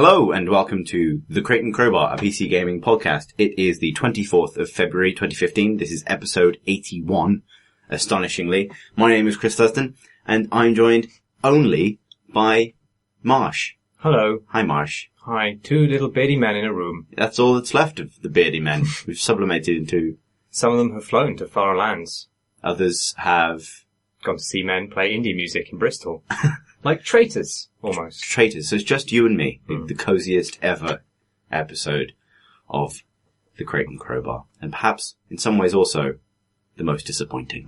Hello and welcome to The Crate and Crowbar, a PC gaming podcast. It is the 24th of February 2015. This is episode 81, astonishingly. My name is Chris Thursten and I'm joined only by Marsh. Hello. Hi, Marsh. Hi. Two little beardy men in a room. That's all that's left of the beardy men. We've sublimated into... Some of them have flown to far lands. Others have... Gone to see men play indie music in Bristol. Like traitors, almost. Traitors. So it's just you and me. The coziest ever episode of The Crate and Crowbar. And perhaps, in some ways also, the most disappointing.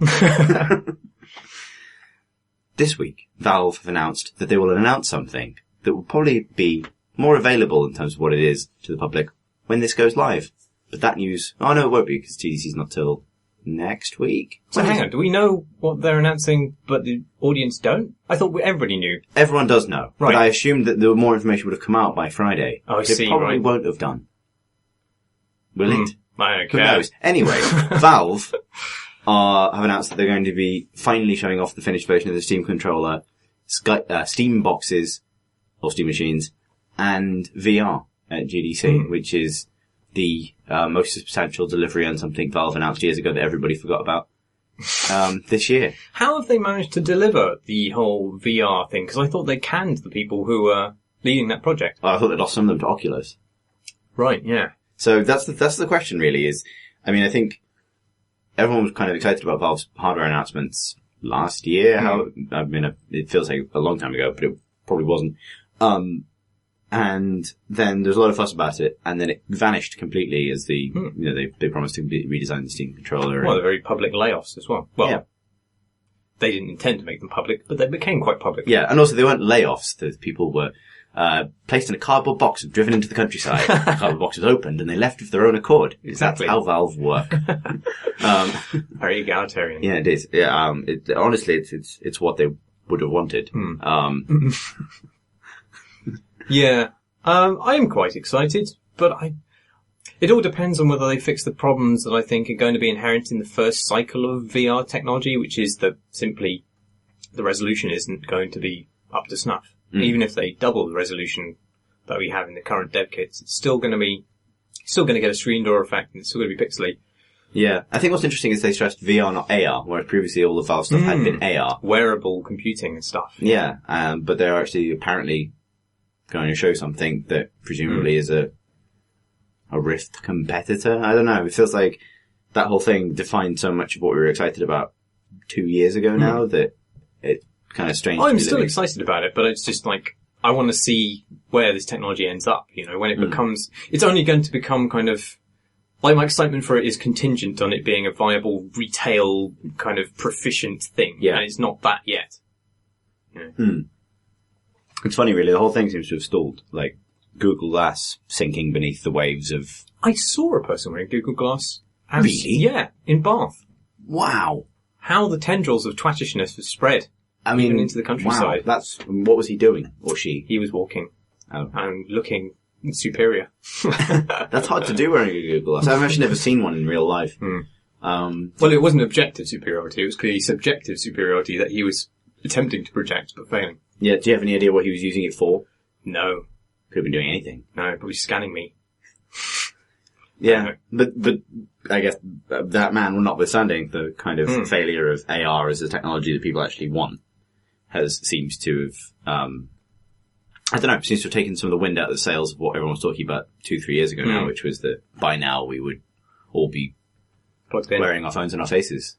This week, Valve have announced that they will announce something that will probably be more available in terms of what it is to the public when this goes live. But that news... Oh, no, it won't be, because TDC's not till next week. So hang on, do we know what they're announcing, but the audience don't? I thought everybody knew. Everyone does know. Right. But I assumed that the more information would have come out by Friday. Oh, I see, It probably right. won't have done. Will it? I don't Who care. knows? Anyway, Valve have announced that they're going to be finally showing off the finished version of the Steam controller, Steam boxes, or Steam machines, and VR at GDC, which is the most substantial delivery on something Valve announced years ago that everybody forgot about this year. How have they managed to deliver the whole VR thing? Because I thought they canned the people who were leading that project. I thought they lost some of them to Oculus. Right, yeah. So that's the question really is, I mean, I think everyone was kind of excited about Valve's hardware announcements last year. It feels like a long time ago, but it probably wasn't. And then there's a lot of fuss about it, and then it vanished completely as they promised to redesign the Steam controller. Well, they're very public layoffs as well. Well, yeah. They didn't intend to make them public, but they became quite public. Yeah, and also they weren't layoffs. The people were placed in a cardboard box and driven into the countryside. The cardboard box was opened, and they left of their own accord. Exactly. That's how Valve work. Very egalitarian. Yeah, it is. Yeah, honestly, it's what they would have wanted. Yeah, I am quite excited, but it all depends on whether they fix the problems that I think are going to be inherent in the first cycle of VR technology, which is that simply the resolution isn't going to be up to snuff. Even if they double the resolution that we have in the current dev kits, it's still going to get a screen door effect, and it's still going to be pixely. Yeah, I think what's interesting is they stressed VR, not AR, whereas previously all the Valve stuff had been AR. Wearable computing and stuff. Yeah, but they're actually apparently going to show something that presumably is a Rift competitor. I don't know. It feels like that whole thing defined so much of what we were excited about 2 years ago now that it's kind of strange. I'm still excited about it, but it's just like, I want to see where this technology ends up, when it becomes, it's only going to become kind of, like my excitement for it is contingent on it being a viable retail kind of proficient thing. Yeah. And it's not that yet. It's funny, really. The whole thing seems to have stalled. Like, Google Glass sinking beneath the waves of... I saw a person wearing Google Glass. Really? Yeah, in Bath. Wow. How the tendrils of twattishness have spread. I mean... Even into the countryside. Wow, what was he doing? Or she? He was walking. Oh. And looking superior. That's hard to do wearing a Google Glass. I've actually never seen one in real life. Well, it wasn't objective superiority. It was clearly subjective superiority that he was attempting to project, but failing. Yeah, do you have any idea what he was using it for? No. Could have been doing anything. No, probably scanning me. Yeah, but I guess that man, notwithstanding the kind of failure of AR as a technology that people actually want, seems to have, I don't know, seems to have taken some of the wind out of the sails of what everyone was talking about 2-3 years ago now, which was that by now we would all be wearing our phones on our faces.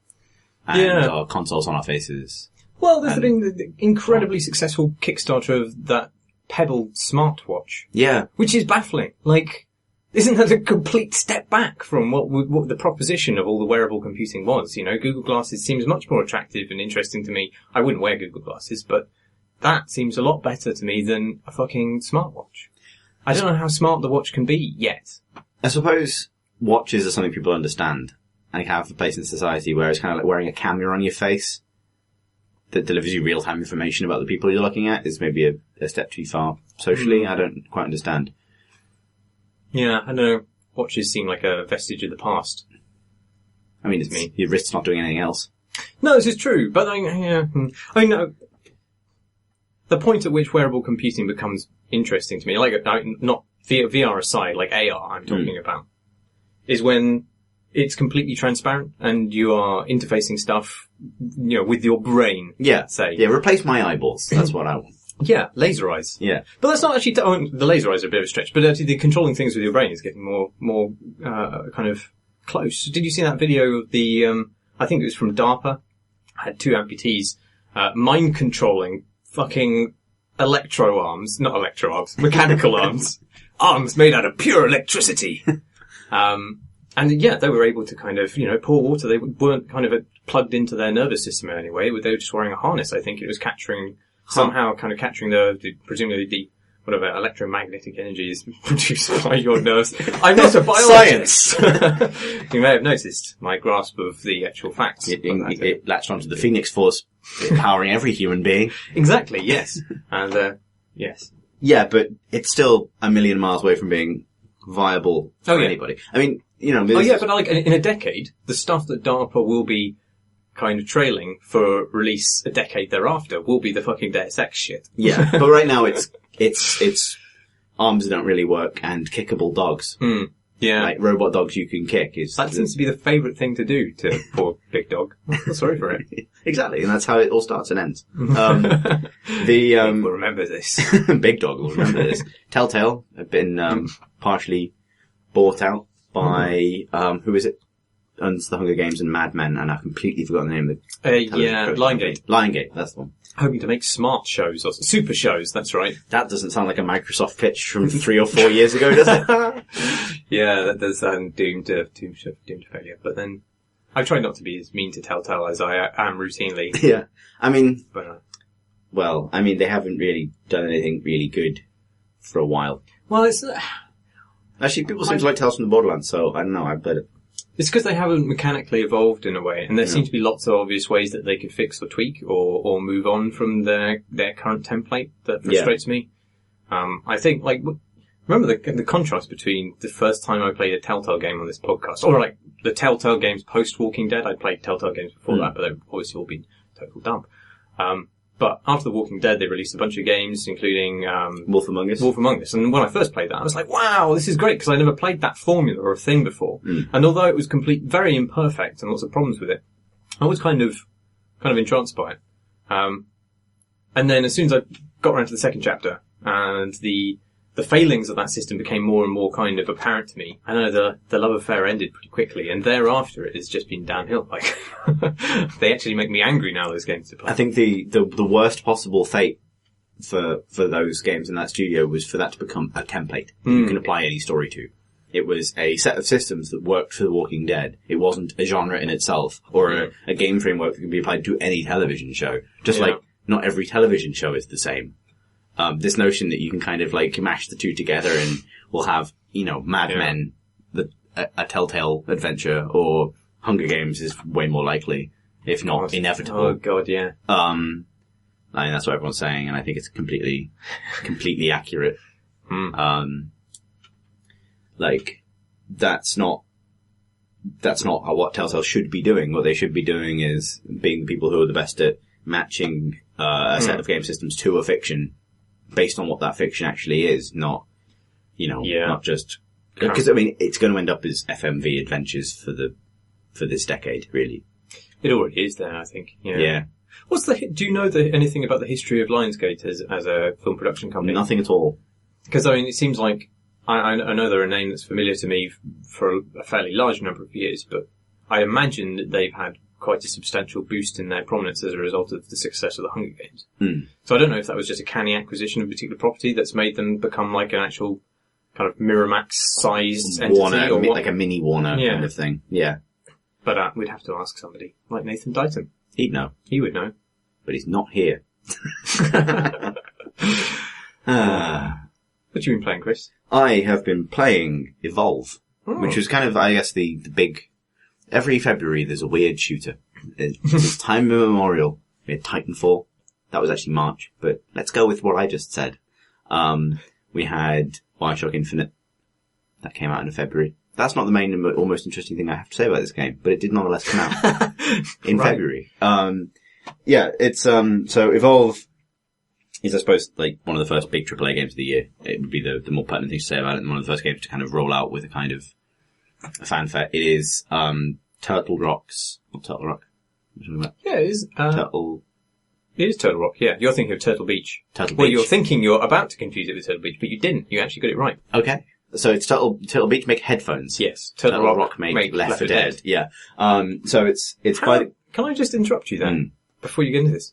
And our consoles on our faces. Well, there's been the incredibly successful Kickstarter of that Pebble smartwatch. Yeah. Which is baffling. Like, isn't that a complete step back from what the proposition of all the wearable computing was? Google Glasses seems much more attractive and interesting to me. I wouldn't wear Google Glasses, but that seems a lot better to me than a fucking smartwatch. I don't know how smart the watch can be yet. I suppose watches are something people understand and have a place in society where it's kind of like wearing a camera on your face that delivers you real-time information about the people you're looking at is maybe a step too far socially. I don't quite understand. Yeah, I don't know. Watches seem like a vestige of the past. I mean, your wrist's not doing anything else. No, this is true, but I know. the point at which wearable computing becomes interesting to me, like, not VR aside, like AR I'm talking about, is when it's completely transparent and you are interfacing stuff, with your brain. Yeah. Say. Yeah, replace my eyeballs. That's what I want. Yeah, laser eyes. Yeah. But that's not actually, the laser eyes are a bit of a stretch, but actually the controlling things with your brain is getting more, kind of close. Did you see that video of the, I think it was from DARPA, had 2 amputees, mind controlling fucking mechanical arms. Arms made out of pure electricity. And yeah, they were able to kind of, pour water. They weren't kind of plugged into their nervous system in any way. They were just wearing a harness. I think it was capturing presumably the whatever electromagnetic energy is produced by your nerves. I'm not a biologist. You may have noticed my grasp of the actual facts. It latched onto the Phoenix Force, empowering every human being. Exactly, yes. And, yes. Yeah, but it's still a million miles away from being viable for anybody. I mean, but like, in a decade, the stuff that DARPA will be kind of trailing for release a decade thereafter will be the fucking Deus Ex shit. Yeah, but right now it's arms don't really work and kickable dogs. Yeah. Like robot dogs you can kick That seems to be the favourite thing to do to poor big dog. Sorry for it. Exactly, and that's how it all starts and ends. Big will remember this. Big dog will remember this. Telltale have been partially bought out by who is it? Owns the Hunger Games and Mad Men, and I've completely forgotten the name of the Lionsgate. Lionsgate, that's the one. Hoping to make smart shows or super shows, that's right. That doesn't sound like a Microsoft pitch from 3 or 4 years ago, does it? Yeah, that does sound doomed to failure. But then, I try not to be as mean to Telltale as I am routinely. Yeah. I mean, but, they haven't really done anything really good for a while. Well, it's... Actually, people seem to like Tales from the Borderlands, so I don't know, I bet it. It's because they haven't mechanically evolved in a way, and there seem to be lots of obvious ways that they could fix or tweak or move on from their current template that frustrates me. I think, remember the contrast between the first time I played a Telltale game on this podcast, or like the Telltale games post Walking Dead. I'd played Telltale games before that, but they've obviously all been total dump. But after The Walking Dead, they released a bunch of games, including Wolf Among Us. And when I first played that, I was like, wow, this is great, because I never played that formula or a thing before. And although it was very imperfect and lots of problems with it, I was kind of entranced by it. And then as soon as I got around to the second chapter, and the failings of that system became more and more kind of apparent to me, I know the love affair ended pretty quickly, and thereafter it has just been downhill. Like, they actually make me angry now, those games to play. I think the worst possible fate for those games in that studio was for that to become a template you can apply any story to. It was a set of systems that worked for The Walking Dead. It wasn't a genre in itself, or a game framework that could be applied to any television show. Just like not every television show is the same. This notion that you can kind of like mash the two together and we'll have, Mad Men, a Telltale adventure, or Hunger Games is way more likely, if not inevitable. Oh god, yeah. I mean, that's what everyone's saying, and I think it's completely accurate. That's not what Telltale should be doing. What they should be doing is being the people who are the best at matching a set of game systems to a fiction based on what that fiction actually is, not just... Because, it's going to end up as FMV adventures for this decade, really. It already is there, I think. Yeah. Do you know anything about the history of Lionsgate as a film production company? Nothing at all. Because, it seems like, I know they're a name that's familiar to me for a fairly large number of years, but I imagine that they've had quite a substantial boost in their prominence as a result of the success of the Hunger Games. So I don't know if that was just a canny acquisition of a particular property that's made them become like an actual kind of Miramax-sized entity, or what? Like a mini Warner kind of thing. Yeah. But we'd have to ask somebody, like Nathan Dighton. He'd know. He would know. But he's not here. What have you been playing, Chris? I have been playing Evolve, which was kind of, I guess, the big... Every February there's a weird shooter. It's time immemorial. We had Titanfall. That was actually March, but let's go with what I just said. We had Bioshock Infinite. That came out in February. That's not the main or most interesting thing I have to say about this game, but it did nonetheless come out in February. It's, so Evolve is, I suppose, like one of the first big AAA games of the year. It would be the more pertinent thing to say about it, and one of the first games to kind of roll out with a kind of a fanfare. It is Turtle Rock. Yeah, it is. It is Turtle Rock, yeah. You're thinking of Turtle Beach. Turtle Well, Beach. you're thinking you're about to confuse it with Turtle Beach, but you didn't. You actually got it right. Okay. So it's Turtle Beach make headphones. Yes. Turtle Rock make Left 4 Dead. Yeah. So it's quite... Can I just interrupt you then, before you get into this?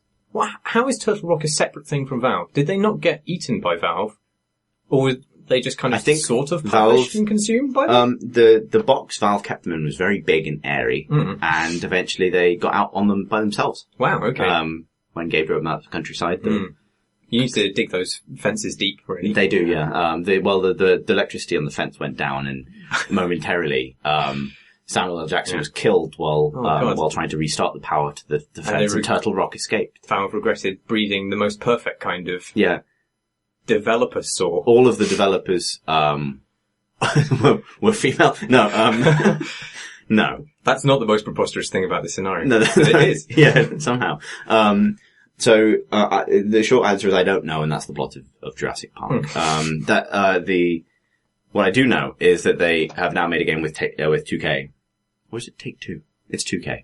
How is Turtle Rock a separate thing from Valve? Did they not get eaten by Valve? Or were they just kind of sort of published and consumed by them? The box Valve kept them in was very big and airy, and eventually they got out on them by themselves. Wow, okay. When Gabe drove them out to the countryside. You need to dig those fences deep, really. They do, yeah. The electricity on the fence went down, and momentarily, Samuel L. Jackson was killed while trying to restart the power to the fence, and Turtle Rock escaped. Valve regretted breeding the most perfect kind of developer saw. All of the developers were female. No, no. That's not the most preposterous thing about this scenario. No, but it is. Yeah, somehow. The short answer is I don't know, and that's the plot of Jurassic Park. What I do know is that they have now made a game with 2K. Or is it Take-Two? It's 2K.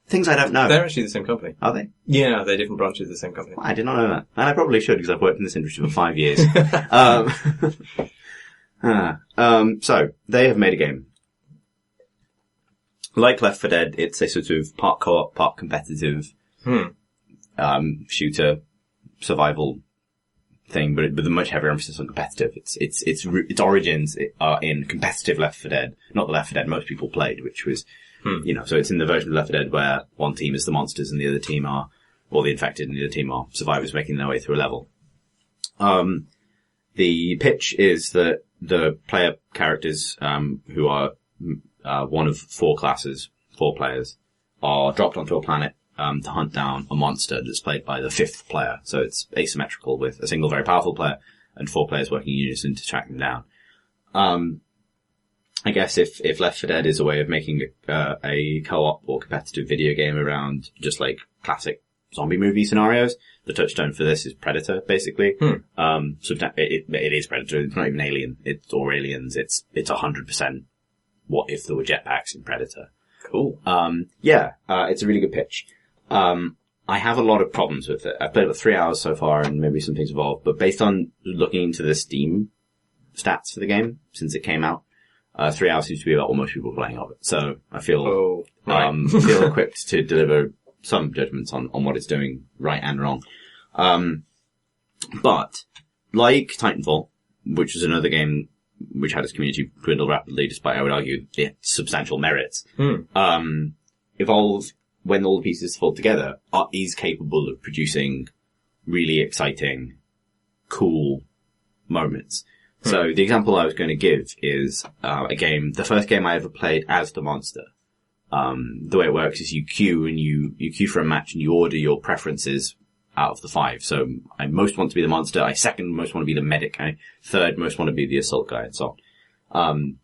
Things I don't know. They're actually the same company. Are they? Yeah, they're different branches of the same company. I did not know that. And I probably should, because I've worked in this industry for 5 years. So, they have made a game. Like Left 4 Dead, it's a sort of part co-op, part competitive, shooter, survival thing, but with a much heavier emphasis on competitive. Its origins are in competitive Left 4 Dead, not the Left 4 Dead most people played, which was, so it's in the version of Left 4 Dead where one team is the monsters and the other team are, or the infected and the other team are survivors making their way through a level. The pitch is that the player characters, who are, one of 4 classes, 4 players, are dropped onto a planet to hunt down a monster that's played by the 5th player. So it's asymmetrical with a single very powerful player and 4 players working in unison to track them down. I guess if Left 4 Dead is a way of making a co-op or competitive video game around just like classic zombie movie scenarios, the touchstone for this is Predator, basically. It is Predator. It's not even Alien. It's Aliens. It's 100% what if there were jetpacks in Predator. Cool. It's a really good pitch. I have a lot of problems with it. I've played about 3 hours so far and maybe some things evolved, but based on looking into the Steam stats for the game since it came out, 3 hours seems to be about what most people are playing of it. So I feel, feel equipped to deliver some judgments on what it's doing right and wrong. But like Titanfall, which was another game which had its community dwindle rapidly, despite, I would argue, its substantial merits. Evolve, when all the pieces fall together, is capable of producing really exciting, cool moments. So the example I was going to give is the first game I ever played as the monster. The way it works is you queue and you queue for a match and you order your preferences out of the 5. So I most want to be the monster, I second most want to be the medic, I third most want to be the assault guy, and so on.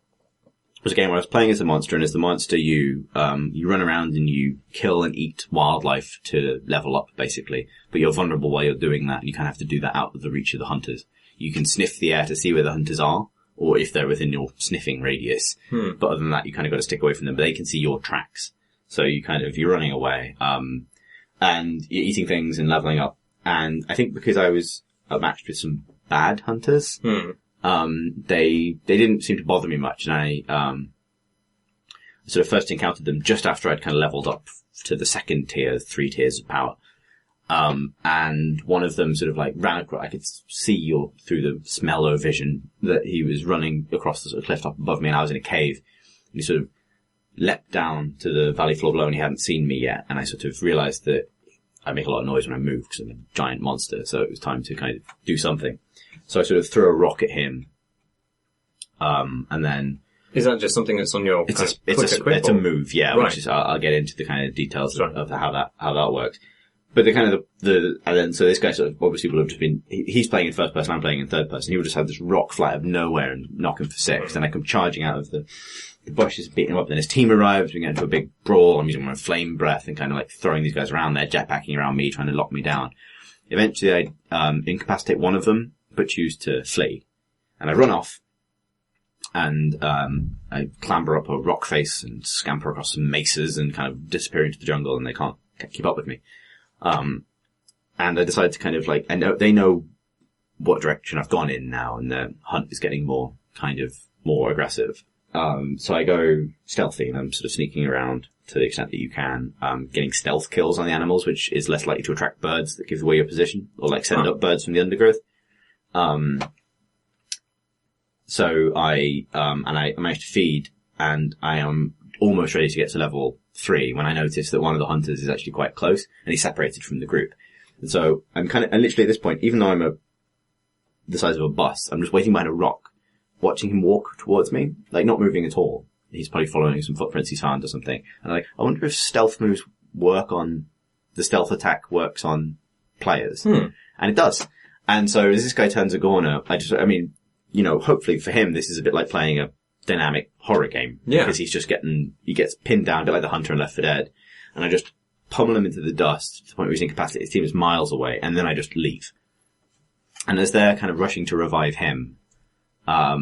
It was a game where I was playing as the monster, and as the monster you run around and you kill and eat wildlife to level up, basically. But you're vulnerable while you're doing that, and you kind of have to do that out of the reach of the hunters. You can sniff the air to see where the hunters are, or if they're within your sniffing radius. But other than that, you kind of got to stick away from them, but they can see your tracks. So you're running away, and you're eating things and leveling up. And I think because I was matched with some bad hunters, they didn't seem to bother me much. And I sort of first encountered them just after I'd kind of leveled up to the second tier, 3 tiers of power. And one of them sort of like ran across, I could see through the smell vision that he was running across the sort of cliff top above me, and I was in a cave. And he sort of leapt down to the valley floor below, and he hadn't seen me yet. And I sort of realized that I make a lot of noise when I move because I'm a giant monster. So it was time to kind of do something. So I sort of threw a rock at him. And then. Is that just something that's on your? It's a move, yeah. Right. Which is, I'll get into the kind of details of how that works. But the kind of and then so this guy sort of obviously will have just been, he's playing in first person, I'm playing in third person. He would just have this rock fly out of nowhere and knock him for 6. And I come charging out of the the bush is beating him up, then his team arrives, we get into a big brawl, I'm using my flame breath and kind of like throwing these guys around there, jetpacking around me, trying to lock me down. Eventually I incapacitate one of them, but choose to flee. And I run off, and I clamber up a rock face and scamper across some mesas and kind of disappear into the jungle, and they can't keep up with me. And I decide to kind of like, they know what direction I've gone in now, and the hunt is getting more aggressive. So I go stealthy, and I'm sort of sneaking around to the extent that you can, getting stealth kills on the animals, which is less likely to attract birds that give away your position, or like send up birds from the undergrowth. So I managed to feed, and I am almost ready to get to level 3 when I notice that one of the hunters is actually quite close, and he's separated from the group. And so I'm and literally at this point, even though I'm the size of a bus, I'm just waiting behind a rock, watching him walk towards me, like not moving at all. He's probably following some footprints he's found or something. And I wonder if stealth moves the stealth attack works on players. And it does. And so as this guy turns a corner, hopefully for him, this is a bit like playing a dynamic horror game. Yeah. Because he gets pinned down a bit like the hunter in Left 4 Dead. And I just pummel him into the dust to the point where he's incapacitated. His team is miles away. And then I just leave. And as they're kind of rushing to revive him, I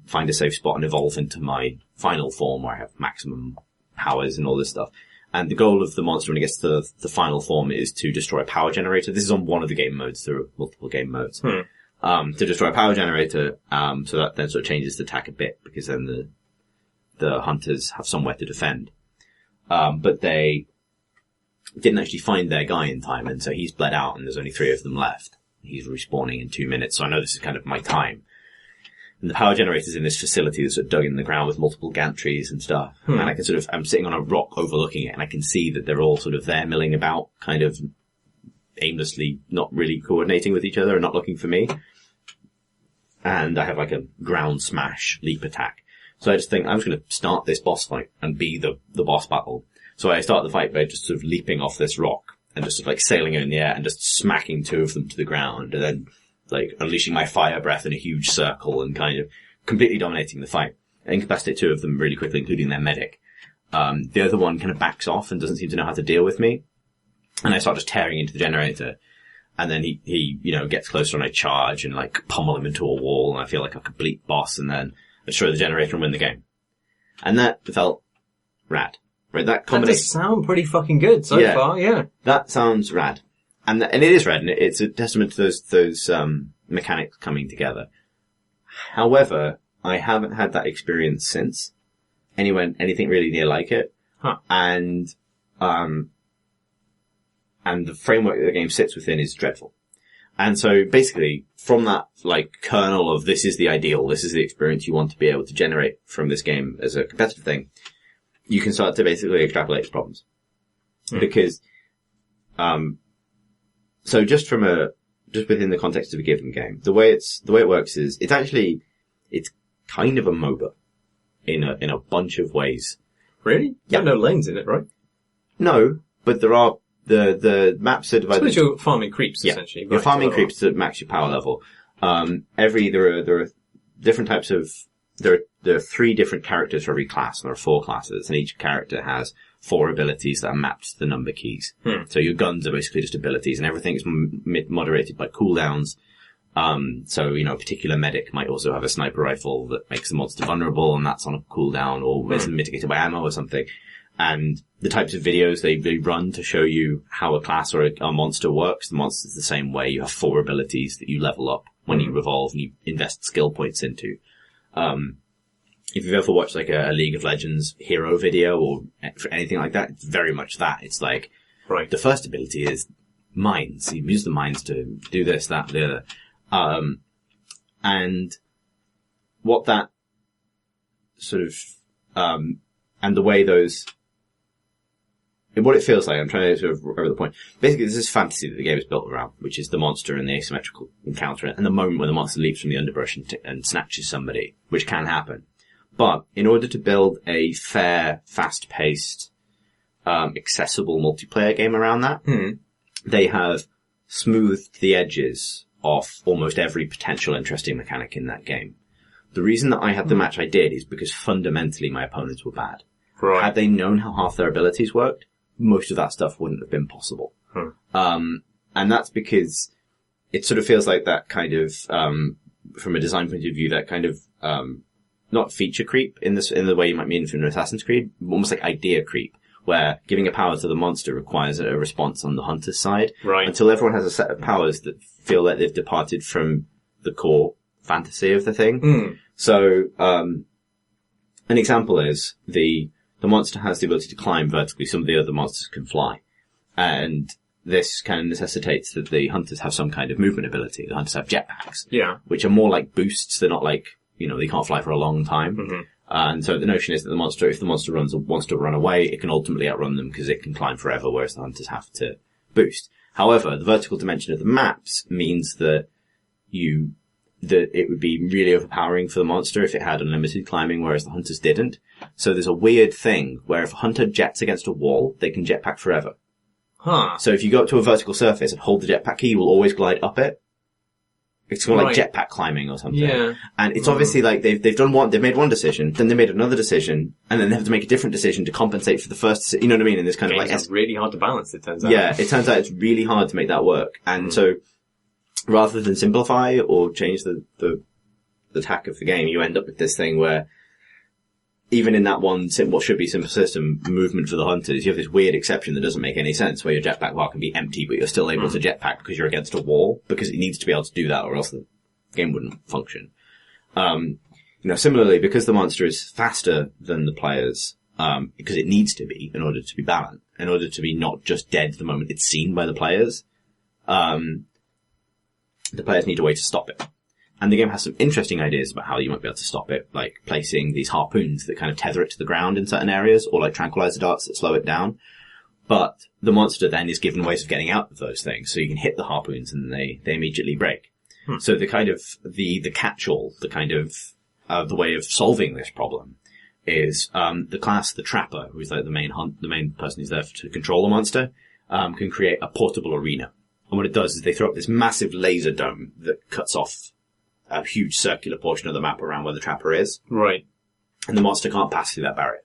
find a safe spot and evolve into my final form where I have maximum powers and all this stuff. And the goal of the monster when it gets to the final form is to destroy a power generator. This is on one of the game modes. There are multiple game modes. To destroy a power generator, so that then sort of changes the attack a bit, because then the hunters have somewhere to defend. But they didn't actually find their guy in time, and so he's bled out, and there's only 3 of them left. He's respawning in 2 minutes, so I know this is kind of my time. And the power generator's in this facility that's sort of dug in the ground with multiple gantries and stuff. And I can I'm sitting on a rock overlooking it, and I can see that they're all sort of there milling about, kind of aimlessly, not really coordinating with each other and not looking for me. And I have like a ground smash leap attack. So I just think I'm just going to start this boss fight and be the boss battle. So I start the fight by just sort of leaping off this rock and just sort of like sailing in the air and just smacking 2 of them to the ground, and then like unleashing my fire breath in a huge circle and kind of completely dominating the fight. I incapacitate 2 of them really quickly, including their medic. The other one kind of backs off and doesn't seem to know how to deal with me. And I start just tearing into the generator. And then he gets closer, and I charge and like pummel him into a wall, and I feel like a complete boss, and then I destroy the generator and win the game. And that felt rad. Right? That does sound pretty fucking good so far, yeah. That sounds rad. And it is rad, and it's a testament to those mechanics coming together. However, I haven't had that experience since. Anything really near like it. And the framework that the game sits within is dreadful. And so basically, from that, like, kernel of this is the ideal, this is the experience you want to be able to generate from this game as a competitive thing, you can start to basically extrapolate its problems. Because, so just within the context of a given game, the way it works is, it's kind of a MOBA in a bunch of ways. Really? Yeah. No lanes in it, right? No, but there are, the maps are divided. I suppose you're farming creeps, essentially. You're farming creeps to max your power level. There are different types of, there are 3 different characters for every class, and there are 4 classes, and each character has 4 abilities that are mapped to the number keys. So your guns are basically just abilities, and everything is moderated by cooldowns. So, a particular medic might also have a sniper rifle that makes the monster vulnerable, and that's on a cooldown, or is mitigated by ammo or something. And the types of videos they run to show you how a class or a monster works, the monster's the same way. You have 4 abilities that you level up when you evolve and you invest skill points into. If you've ever watched like a League of Legends hero video or anything like that, it's very much that. It's like, the first ability is mines. You use the mines to do this, that, the other. And what that sort of, and the way what it feels like, I'm trying to sort of over the point. Basically, this is fantasy that the game is built around, which is the monster and the asymmetrical encounter, and the moment when the monster leaps from the underbrush and snatches somebody, which can happen. But in order to build a fair, fast-paced, accessible multiplayer game around that, they have smoothed the edges off almost every potential interesting mechanic in that game. The reason that I had the match I did is because fundamentally my opponents were bad. Right. Had they known how half their abilities worked, most of that stuff wouldn't have been possible. And that's because it sort of feels like that kind of, from a design point of view, that kind of, not feature creep in the way you might mean from Assassin's Creed, almost like idea creep, where giving a power to the monster requires a response on the hunter's side. Right. Until everyone has a set of powers that feel like they've departed from the core fantasy of the thing. So, an example is the monster has the ability to climb vertically, some of the other monsters can fly. And this kind of necessitates that the hunters have some kind of movement ability. The hunters have jetpacks. Yeah. Which are more like boosts. They're not like, they can't fly for a long time. And so the notion is that if the monster wants to run away, it can ultimately outrun them because it can climb forever, whereas the hunters have to boost. However, the vertical dimension of the maps means that it would be really overpowering for the monster if it had unlimited climbing, whereas the hunters didn't. So there's a weird thing where if a hunter jets against a wall, they can jetpack forever. So if you go up to a vertical surface and hold the jetpack key, you will always glide up it. It's kind of like jetpack climbing or something. Yeah. And it's obviously like they've made one decision, then they made another decision, and then they have to make a different decision to compensate for the first, you know what I mean? And this kind of like, it's really hard to balance, it turns out. Yeah, it turns out it's really hard to make that work. And so, rather than simplify or change the tack of the game, you end up with this thing where, even in that what should be simple system, movement for the hunters, you have this weird exception that doesn't make any sense, where your jetpack bar can be empty, but you're still able to jetpack because you're against a wall, because it needs to be able to do that, or else the game wouldn't function. Similarly, because the monster is faster than the players, because it needs to be in order to be balanced, in order to be not just dead the moment it's seen by the players, the players need a way to stop it. And the game has some interesting ideas about how you might be able to stop it, like placing these harpoons that kind of tether it to the ground in certain areas, or like tranquilizer darts that slow it down. But the monster then is given ways of getting out of those things, so you can hit the harpoons and they immediately break. So the kind of, the catch-all, the kind of, the way of solving this problem is, the class, the trapper, who's like the main person who's there to control the monster, can create a portable arena. And what it does is they throw up this massive laser dome that cuts off a huge circular portion of the map around where the trapper is. Right. And the monster can't pass through that barrier.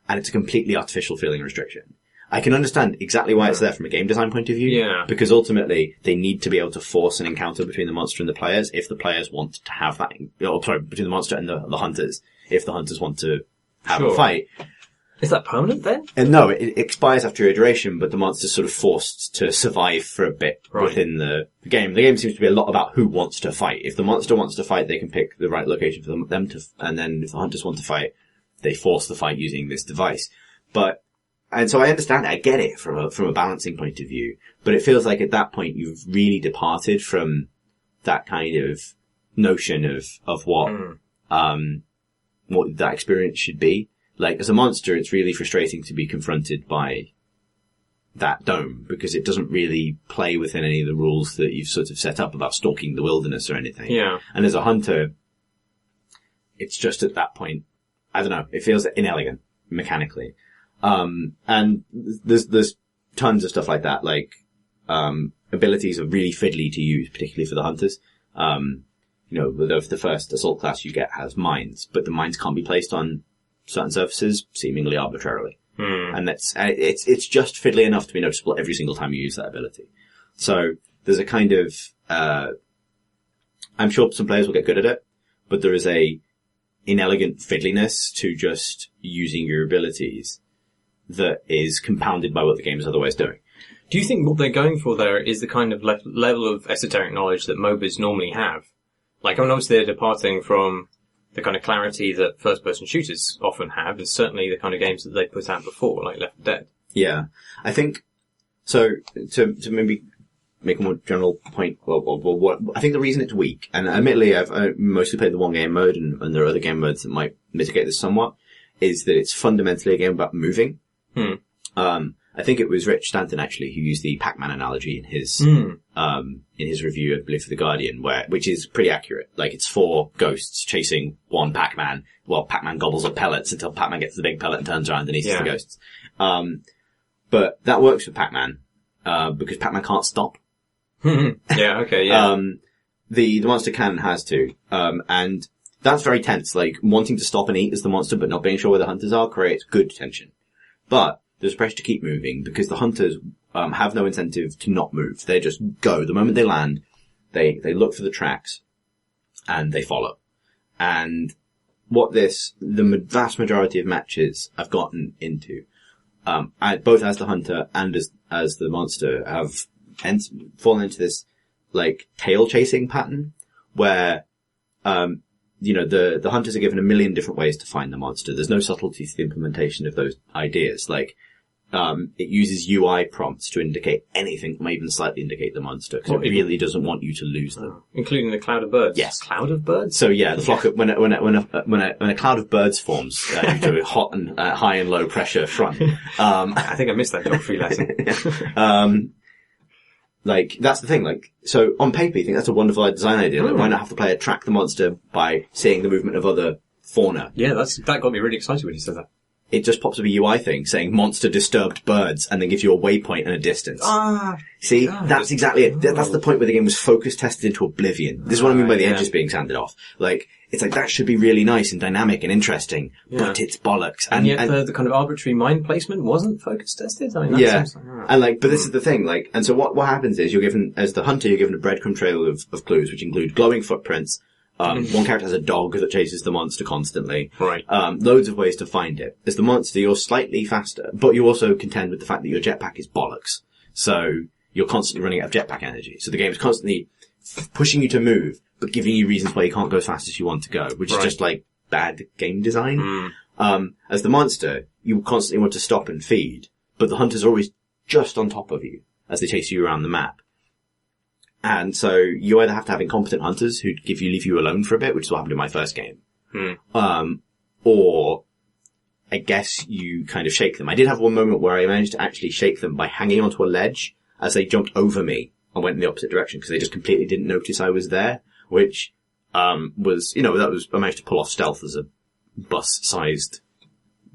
And it's a completely artificial feeling restriction. I can understand exactly why it's there from a game design point of view. Yeah. Because ultimately, they need to be able to force an encounter between the monster and the players if the players want to have that, between the monster and the hunters, if the hunters want to have a fight. Is that permanent then? And no, it expires after your iteration, but the monster's sort of forced to survive for a bit within the game. The game seems to be a lot about who wants to fight. If the monster wants to fight, they can pick the right location for them to, and then if the hunters want to fight, they force the fight using this device. And so I understand it, I get it from a balancing point of view, but it feels like at that point you've really departed from that kind of notion of what that experience should be. Like, as a monster, it's really frustrating to be confronted by that dome, because it doesn't really play within any of the rules that you've sort of set up about stalking the wilderness or anything. Yeah. And as a hunter, it's just at that point, I don't know, it feels inelegant, mechanically. And there's tons of stuff like that, like, abilities are really fiddly to use, particularly for the hunters. The first assault class you get has mines, but the mines can't be placed on certain surfaces, seemingly arbitrarily. And it's just fiddly enough to be noticeable every single time you use that ability. So there's a kind of, I'm sure some players will get good at it, but there is a inelegant fiddliness to just using your abilities that is compounded by what the game is otherwise doing. Do you think what they're going for there is the kind of level of esoteric knowledge that MOBAs normally have? Like, obviously they're departing from the kind of clarity that first-person shooters often have, and certainly the kind of games that they put out before, like Left 4 Dead. Yeah. I think, so, to maybe make a more general point, what, I think the reason it's weak, and admittedly I've mostly played the one game mode, and there are other game modes that might mitigate this somewhat, is that it's fundamentally a game about moving. I think it was Rich Stanton actually who used the Pac-Man analogy in his review, I believe, for The Guardian, which is pretty accurate. Like, it's 4 ghosts chasing one Pac-Man, while Pac-Man gobbles up pellets until Pac-Man gets the big pellet and turns around and eats the ghosts. But that works for Pac-Man, because Pac-Man can't stop. Yeah, okay, yeah. The monster can and has to. And that's very tense. Like, wanting to stop and eat as the monster, but not being sure where the hunters are creates good tension. But there's pressure to keep moving because the hunters have no incentive to not move. They just go. The moment they land, they look for the tracks and they follow. And the vast majority of matches I've gotten into, both as the hunter and as the monster, have fallen into this, like, tail chasing pattern where, the hunters are given a million different ways to find the monster. There's no subtlety to the implementation of those ideas. Like, it uses UI prompts to indicate anything that may even slightly indicate the monster, because it really doesn't want you to lose them. Including the cloud of birds? Yes. Cloud of birds? So yeah, the flock of, when a cloud of birds forms, due to a hot and, high and low pressure front, I think I missed that geography lesson. Like, that's the thing, like, so on paper you think that's a wonderful design idea, like, why not have the player track the monster by seeing the movement of other fauna? Yeah, that got me really excited when you said that. It just pops up a UI thing saying monster disturbed birds and then gives you a waypoint and a distance. See, God, that's exactly it. That's the point where the game was focus tested into oblivion. This is what I mean by the edges being sanded off. Like, it's like, that should be really nice and dynamic and interesting, but it's bollocks. And yet the kind of arbitrary mind placement wasn't focus tested? I mean, that seems like, and like, but this is the thing, like, and so what happens is you're given, as the hunter, you're given a breadcrumb trail of clues, which include glowing footprints. One character has a dog that chases the monster constantly. Right. Loads of ways to find it. As the monster, you're slightly faster, but you also contend with the fact that your jetpack is bollocks. So you're constantly running out of jetpack energy. So the game is constantly pushing you to move, but giving you reasons why you can't go as fast as you want to go, which is just like bad game design. As the monster, you constantly want to stop and feed, but the hunters are always just on top of you as they chase you around the map. And so you either have to have incompetent hunters who leave you alone for a bit, which is what happened in my first game. Or I guess you kind of shake them. I did have one moment where I managed to actually shake them by hanging onto a ledge as they jumped over me and went in the opposite direction because they just completely didn't notice I was there, which, I managed to pull off stealth as a bus-sized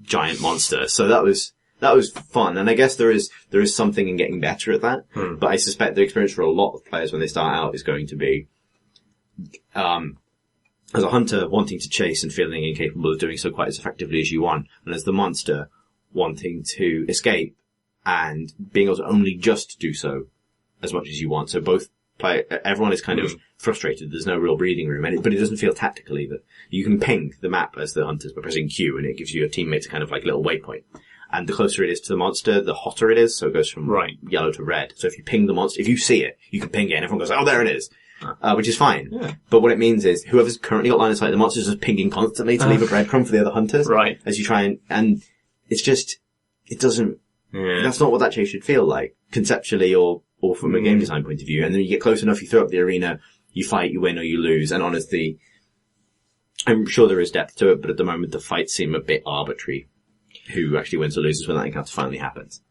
giant monster. So that was fun, and I guess there is something in getting better at that, but I suspect the experience for a lot of players when they start out is going to be, as a hunter wanting to chase and feeling incapable of doing so quite as effectively as you want, and as the monster wanting to escape and being able to only just do so as much as you want. So everyone is kind of frustrated. There's no real breathing room, but it doesn't feel tactical either. You can ping the map as the hunters by pressing Q, and it gives your teammates a kind of like little waypoint. And the closer it is to the monster, the hotter it is, so it goes from yellow to red. So if you ping the monster, if you see it, you can ping it, and everyone goes, oh, there it is. Which is fine. Yeah. But what it means is, whoever's currently got line of sight, the monster's just pinging constantly to leave a breadcrumb for the other hunters. Right. As you try and it's just, it doesn't, that's not what that chase should feel like, conceptually or from a game design point of view. And then you get close enough, you throw up the arena, you fight, you win or you lose, and honestly, I'm sure there is depth to it, but at the moment the fights seem a bit arbitrary. Who actually wins or loses when that encounter finally happens.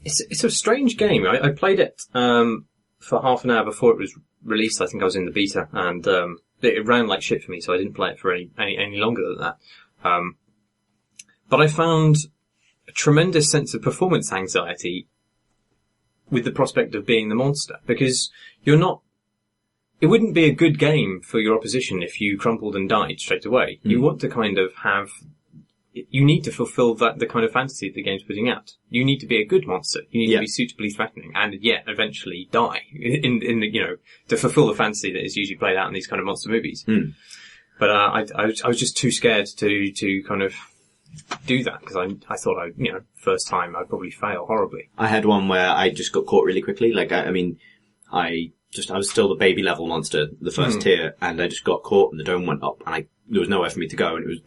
It's a strange game. I played it for half an hour before it was released. I think I was in the beta, and it ran like shit for me, so I didn't play it for any longer than that. But I found a tremendous sense of performance anxiety with the prospect of being the monster, because it wouldn't be a good game for your opposition if you crumpled and died straight away. You want to kind of you need to fulfill the kind of fantasy that the game's putting out. You need to be a good monster. You need to be suitably threatening and yet eventually die to fulfill the fantasy that is usually played out in these kind of monster movies. But, I was just too scared to kind of do that because I thought first time I'd probably fail horribly. I had one where I just got caught really quickly. Like, I was still the baby level monster, the first tier, and I just got caught and the dome went up and there was nowhere for me to go, and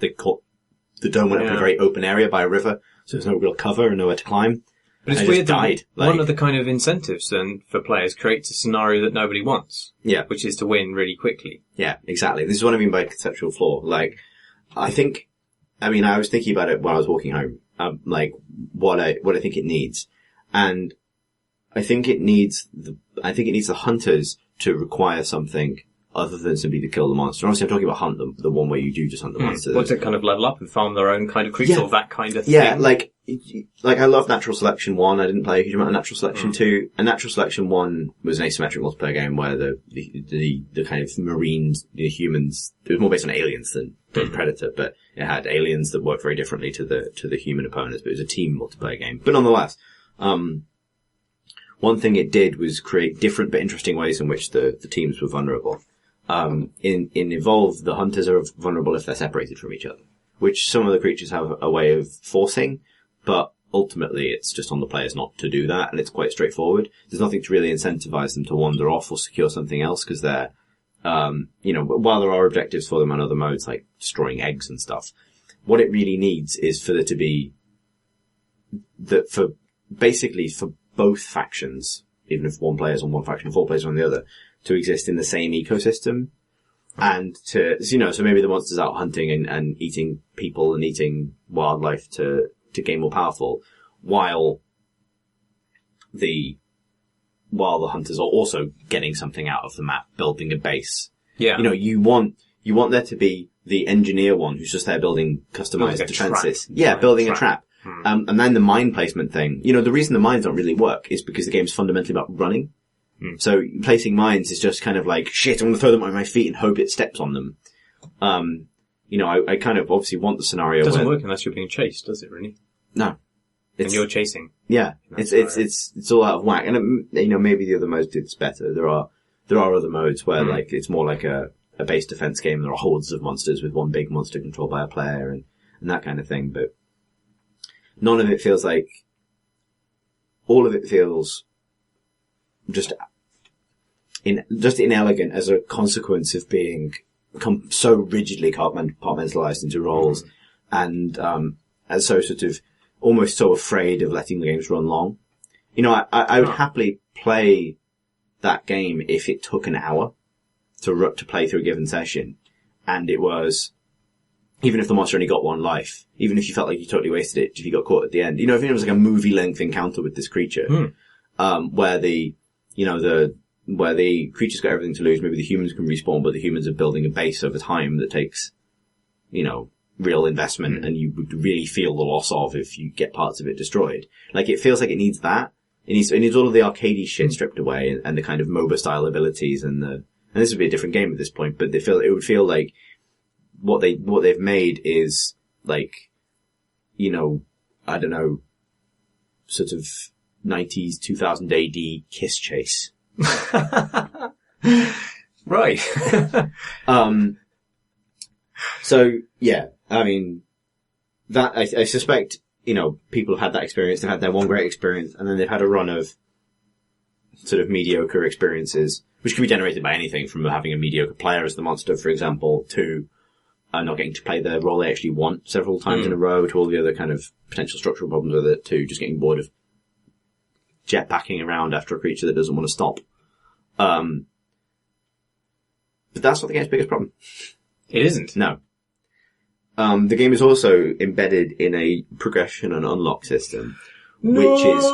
the dome went up in a very open area by a river, so there's no real cover and nowhere to climb. But it's weird that one of the kind of incentives then for players creates a scenario that nobody wants. Yeah. Which is to win really quickly. Yeah, exactly. This is what I mean by conceptual flaw. Like, I was thinking about it while I was walking home, what I think it needs. And I think it needs the hunters to require something other than simply to kill the monster. Obviously, I'm talking about hunt them, the one where you do just hunt the monster. Want to kind of level up and farm their own kind of creatures or that kind of thing? Yeah, like, like, I love Natural Selection 1. I didn't play a huge amount of Natural Selection 2. And Natural Selection 1 was an asymmetric multiplayer game where the kind of marines, the humans, it was more based on aliens than Predator, but it had aliens that worked very differently to the human opponents, but it was a team multiplayer game. But nonetheless, one thing it did was create different but interesting ways in which the teams were vulnerable. In Evolve, the hunters are vulnerable if they're separated from each other, which some of the creatures have a way of forcing, but ultimately it's just on the players not to do that, and it's quite straightforward. There's nothing to really incentivize them to wander off or secure something else, because they're, while there are objectives for them on other modes, like destroying eggs and stuff, what it really needs is for there to be, for both factions, even if one player's on one faction, 4 players on the other, to exist in the same ecosystem. And to, so maybe the monster's out hunting and eating people and eating wildlife to gain more powerful, while the hunters are also getting something out of the map, building a base. Yeah. You want there to be the engineer one who's just there building customized defenses. Yeah, building a trap. And then the mine placement thing. The reason the mines don't really work is because the game's fundamentally about running. So placing mines is just kind of like, shit, I'm going to throw them on my feet and hope it steps on them. I kind of obviously want the scenario. It doesn't work unless you're being chased, does it really? No. And you're chasing. Yeah. It's all out of whack. And, maybe the other modes did better. There are other modes where, like, it's more like a base defense game. There are hordes of monsters with one big monster controlled by a player and that kind of thing. But none of it feels like, all of it feels just inelegant as a consequence of being so rigidly compartmentalized into roles, and so sort of almost so afraid of letting the games run long. I would happily play that game if it took an hour to play through a given session, and it was, even if the monster only got one life, even if you felt like you totally wasted it if you got caught at the end. If it was like a movie-length encounter with this creature, where where the creature's got everything to lose, maybe the humans can respawn, but the humans are building a base over time that takes, real investment, and you would really feel the loss of if you get parts of it destroyed. Like, it feels like it needs that. It needs all of the arcadey shit stripped away, and the kind of MOBA style abilities, and this would be a different game at this point, but it would feel like what they've made is like, I don't know, sort of 90s, 2000 AD kiss chase. Right. So yeah, I mean, that, I suspect, people have had that experience, they've had their one great experience, and then they've had a run of sort of mediocre experiences, which can be generated by anything from having a mediocre player as the monster, for example, to not getting to play the role they actually want several times in a row, to all the other kind of potential structural problems with it, to just getting bored of jetpacking around after a creature that doesn't want to stop. But that's not the game's biggest problem. It isn't? No. The game is also embedded in a progression and unlock system, which is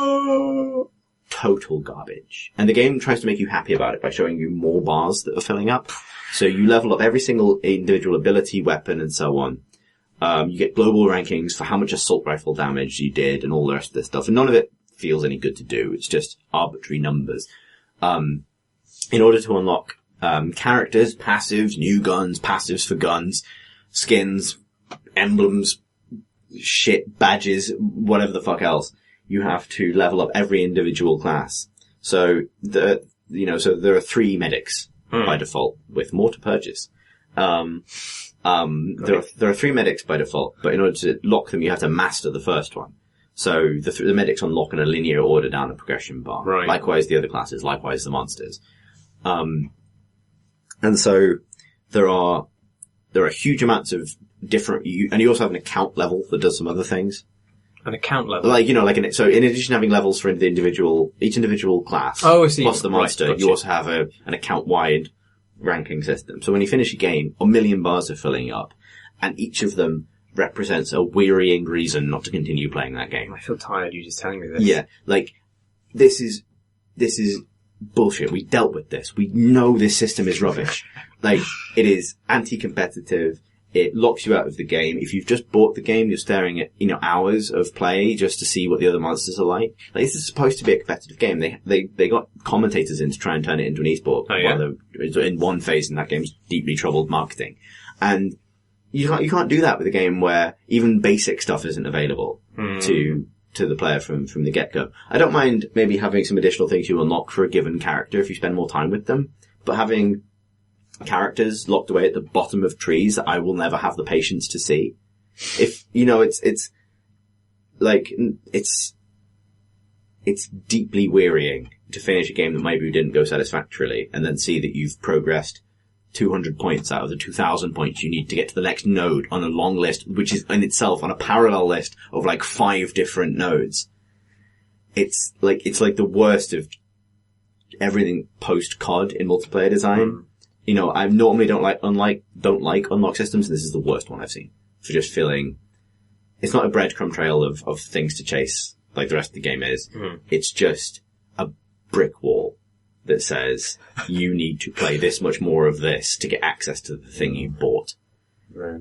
total garbage. And the game tries to make you happy about it by showing you more bars that are filling up. So you level up every single individual ability, weapon, and so on. You get global rankings for how much assault rifle damage you did and all the rest of this stuff. And none of it feels any good to do. It's just arbitrary numbers. In order to unlock characters, passives, new guns, passives for guns, skins, emblems, shit, badges, whatever the fuck else, you have to level up every individual class. So there are 3 medics by default, with more to purchase. There are 3 medics by default, but in order to lock them, you have to master the first one. So the medics unlock in a linear order down a progression bar. Right. Likewise the other classes, likewise the monsters. And so there are huge amounts of different, and you also have an account level that does some other things. An account level? So in addition to having levels for each individual class, oh, I see. Plus the monster, right, you also have an account-wide ranking system. So when you finish a game, 1 million bars are filling up, and each of them represents a wearying reason not to continue playing that game. I feel tired, you just telling me this. Yeah, this is bullshit. We dealt with this. We know this system is rubbish. It is anti-competitive. It locks you out of the game. If you've just bought the game, you're staring at, hours of play just to see what the other monsters are like. Like, this is supposed to be a competitive game. They got commentators in to try and turn it into an esport. Oh, yeah? While in one phase in that game's deeply troubled marketing. And you can't do that with a game where even basic stuff isn't available to the player from the get-go. I don't mind maybe having some additional things you unlock for a given character if you spend more time with them, but having characters locked away at the bottom of trees that I will never have the patience to see. If, it's deeply wearying to finish a game that maybe didn't go satisfactorily and then see that you've progressed 200 points out of the 2,000 points you need to get to the next node on a long list, which is in itself on a parallel list of 5 different nodes. It's like the worst of everything post-COD in multiplayer design. I normally don't like unlock systems, and this is the worst one I've seen. For just feeling, it's not a breadcrumb trail of things to chase like the rest of the game is. It's just a brick wall that says you need to play this much more of this to get access to the thing you bought. Right.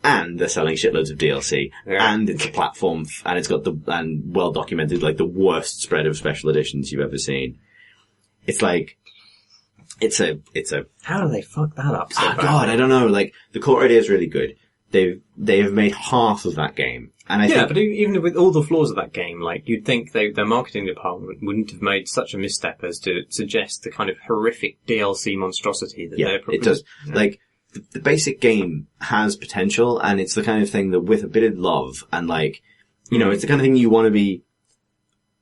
And they're selling shitloads of DLC, and it's a platform, and it's got and well documented, the worst spread of special editions you've ever seen. It's it's a. How do they fuck that up so bad? God, I don't know. The core idea is really good. They have made half of that game, and I think, but even with all the flaws of that game, you'd think their marketing department wouldn't have made such a misstep as to suggest the kind of horrific DLC monstrosity that they're proposing. It does. Yeah. The basic game has potential, and it's the kind of thing that with a bit of love and it's the kind of thing you want to be.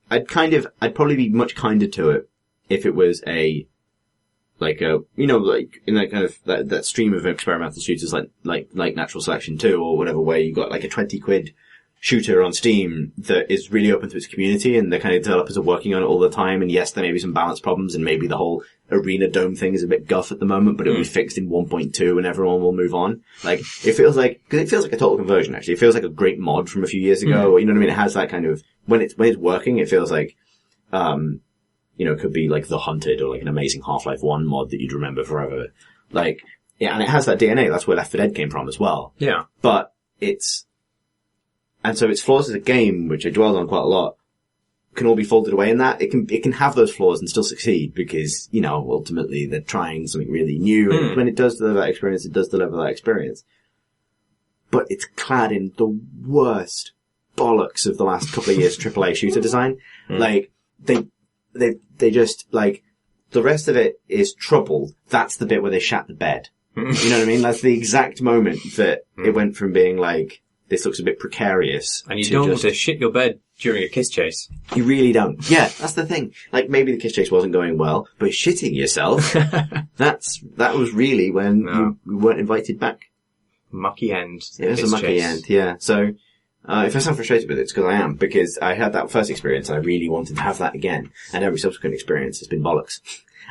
I'd probably be much kinder to it if it was in that kind of that stream of experimental shooters like Natural Selection 2 or whatever, where you got a 20 quid shooter on Steam that is really open to its community, and the kind of developers are working on it all the time. And yes, there may be some balance problems, and maybe the whole arena dome thing is a bit guff at the moment, but it'll be fixed in 1.2 and everyone will move on. It feels like a total conversion, actually. It feels like a great mod from a few years ago. You know what I mean? It has that kind of, when it's working, it feels like, it could be The Hunted or an amazing Half-Life 1 mod that you'd remember forever. And it has that DNA. That's where Left 4 Dead came from as well. Yeah. But so its flaws as a game, which I dwelled on quite a lot, can all be folded away in that. It can have those flaws and still succeed because, ultimately they're trying something really new, and when it does deliver that experience, it does deliver that experience. But it's clad in the worst bollocks of the last couple of years AAA shooter design. They just, the rest of it is troubled. That's the bit where they shat the bed. You know what I mean? That's the exact moment that it went from being this looks a bit precarious. And you don't want to shit your bed during a kiss chase. You really don't. Yeah, that's the thing. Maybe the kiss chase wasn't going well, but shitting yourself, that was really when you weren't invited back. Mucky end. It was a mucky end, yeah. So, if I sound frustrated with it, it's because I am, because I had that first experience and I really wanted to have that again, and every subsequent experience has been bollocks.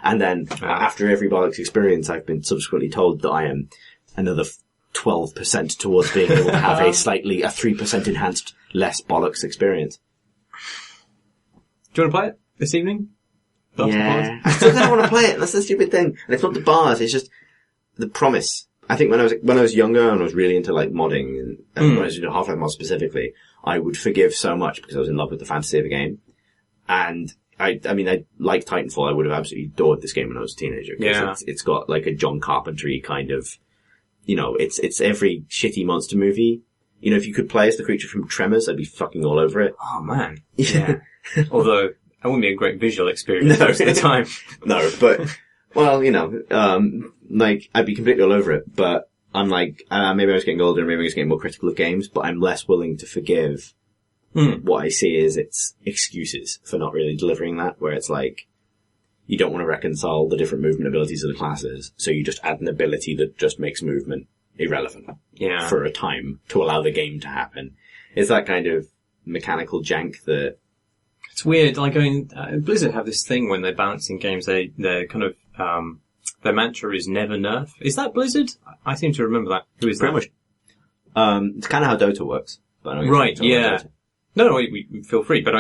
And then, after every bollocks experience, I've been subsequently told that I am another 12% towards being able to have a 3% enhanced, less bollocks experience. Do you want to play it this evening? Yeah. I still don't want to play it. That's the stupid thing. And it's not the bars, it's just the promise. I think when I was younger and I was really into modding and when I was doing Half-Life mod specifically, I would forgive so much because I was in love with the fantasy of the game. And I like Titanfall. I would have absolutely adored this game when I was a teenager. Yeah. It's got a John Carpenter-y kind of, it's every shitty monster movie. If you could play as the creature from Tremors, I'd be fucking all over it. Oh man. Yeah. Although, that wouldn't be a great visual experience most of the time. No, but, well, I'd be completely all over it, but I'm maybe I was getting older and maybe I was getting more critical of games, but I'm less willing to forgive what I see as its excuses for not really delivering that, where it's you don't want to reconcile the different movement abilities of the classes, so you just add an ability that just makes movement irrelevant for a time to allow the game to happen. It's that kind of mechanical jank that... It's weird, Blizzard have this thing when they're balancing games, they're kind of, their mantra is never nerf. Is that Blizzard? I seem to remember that. Who is Pretty that? Much. It's kind of how Dota works. But I don't right, yeah. No, we feel free, but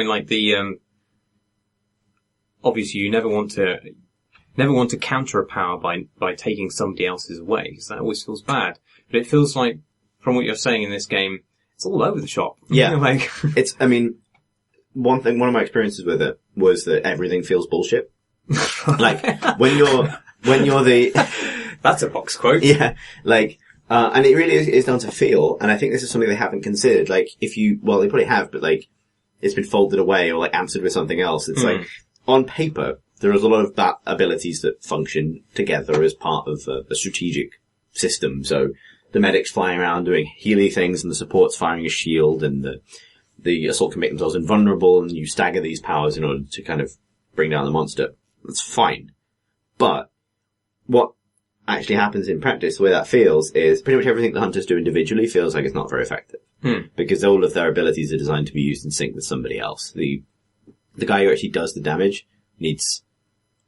obviously you never want to, never want to counter a power by taking somebody else's away, because that always feels bad. But it feels like, from what you're saying in this game, it's all over the shop. Yeah. Like, one of my experiences with it was that everything feels bullshit. Like, when you're the... That's a box quote. Yeah, like, and it really is down to feel, and I think this is something they haven't considered. Like, they probably have, but like, it's been folded away or like answered with something else. It's like, on paper, there is a lot of abilities that function together as part of a strategic system. So, the medic's flying around doing healy things, and the support's firing a shield, and the assault can make themselves invulnerable, and you stagger these powers in order to kind of bring down the monster. That's fine. But what actually happens in practice, the way that feels, is pretty much everything the hunters do individually feels like it's not very effective. Because all of their abilities are designed to be used in sync with somebody else. The guy who actually does the damage needs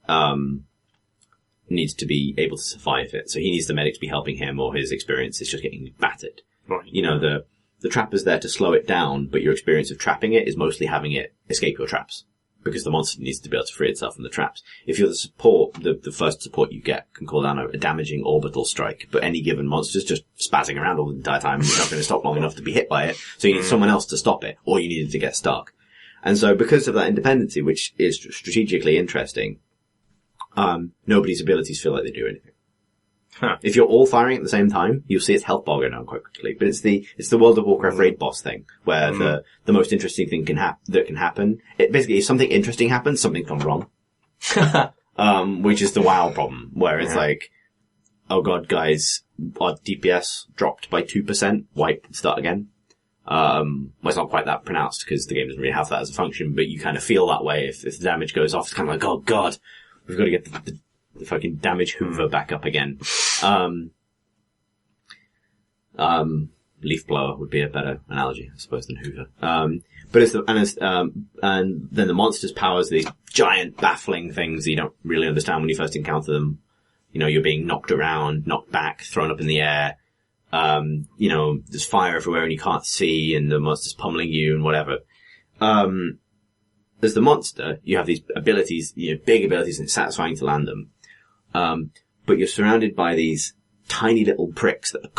to be able to survive it. So he needs the medic to be helping him, or his experience is just getting battered. Right. You know, the trapper's there to slow it down, but your experience of trapping it is mostly having it escape your traps. Because the monster needs to be able to free itself from the traps. If you're the support, the first support you get can call down a damaging orbital strike, but any given monster's just spazzing around all the entire time, and you're not going to stop long enough to be hit by it, so you need someone else to stop it, or you need it to get stuck. And so because of that independency, which is strategically interesting, nobody's abilities feel like they do anything. Huh. If you're all firing at the same time, you'll see its health bar go down quite quickly. But it's the World of Warcraft raid boss thing, where the most interesting thing that can happen. It basically, if something interesting happens, something's gone wrong. Which is the WoW problem, where it's like, oh god, guys, our DPS dropped by 2%, wipe, start again. Well, it's not quite that pronounced, because the game doesn't really have that as a function, but you kind of feel that way if the damage goes off. It's kind of like, oh god, we've got to get the fucking damage hoover back up again. Leaf blower would be a better analogy, I suppose, than hoover. And then the monster's powers, these giant baffling things that you don't really understand when you first encounter them. You know, you're being knocked around, knocked back, thrown up in the air. You know, there's fire everywhere and you can't see, and the monster's pummeling you and whatever. As the monster, you have these abilities, big abilities, and it's satisfying to land them. But you're surrounded by these tiny little pricks that are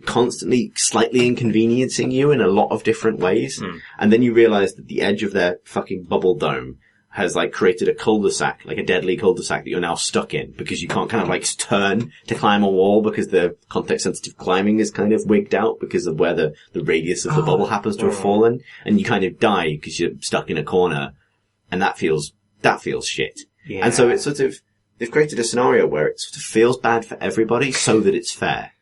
constantly slightly inconveniencing you in a lot of different ways. And then you realize that the edge of their fucking bubble dome has like created a cul-de-sac, like a deadly cul-de-sac that you're now stuck in, because you can't kind of like turn to climb a wall because the context sensitive climbing is kind of wigged out because of where the radius of the bubble happens to have fallen, and you kind of die because you're stuck in a corner, and that feels shit. Yeah. And so it's sort of, they've created a scenario where it sort of feels bad for everybody so that it's fair.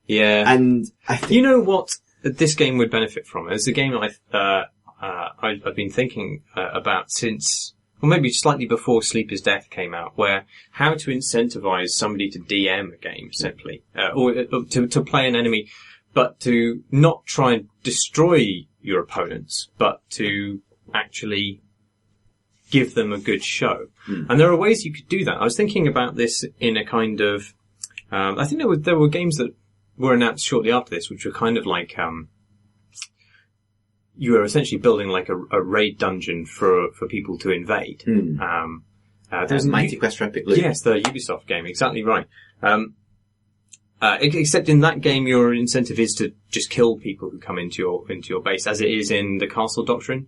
Yeah. And I think, you know what this game would benefit from? It's a game I've been thinking about since, or maybe slightly before Sleep is Death came out, where how to incentivize somebody to DM a game, simply, or to play an enemy, but to not try and destroy your opponents, but to actually give them a good show. And there are ways you could do that. I was thinking about this in a kind of, I think there were games that were announced shortly after this, which were kind of like, you were essentially building like a raid dungeon for people to invade. There's Mighty Quest for Epic Loot. Yes, the Ubisoft game, exactly right. Except in that game, your incentive is to just kill people who come into your base, as it is in the Castle Doctrine.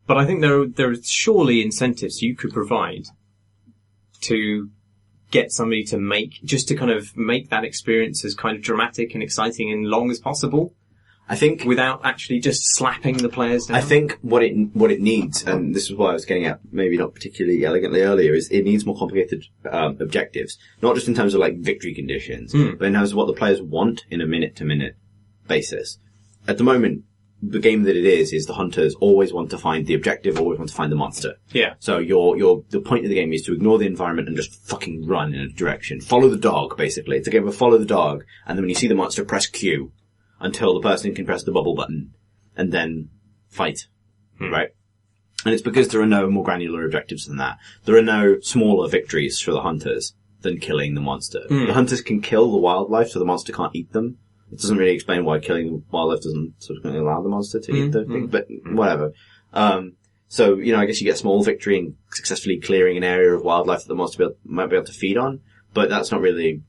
But I think there are surely incentives you could provide to get somebody to make that experience as kind of dramatic and exciting and long as possible. I think, without actually just slapping the players down. I think what it needs, and this is what I was getting at, maybe not particularly elegantly earlier, is it needs more complicated objectives. Not just in terms of like victory conditions, but in terms of what the players want in a minute-to-minute basis. At the moment, the game that it is the hunters always want to find the objective, always want to find the monster. Yeah. So the point of the game is to ignore the environment and just fucking run in a direction. Follow the dog, basically. It's a game of follow the dog, and then when you see the monster, press Q until the person can press the bubble button, and then fight. Right? And it's because there are no more granular objectives than that. There are no smaller victories for the hunters than killing the monster. The hunters can kill the wildlife, so the monster can't eat them. It doesn't really explain why killing wildlife doesn't sort of allow the monster to eat the thing, but whatever. So, I guess you get a small victory in successfully clearing an area of wildlife that the monster might be able to feed on, but that's not really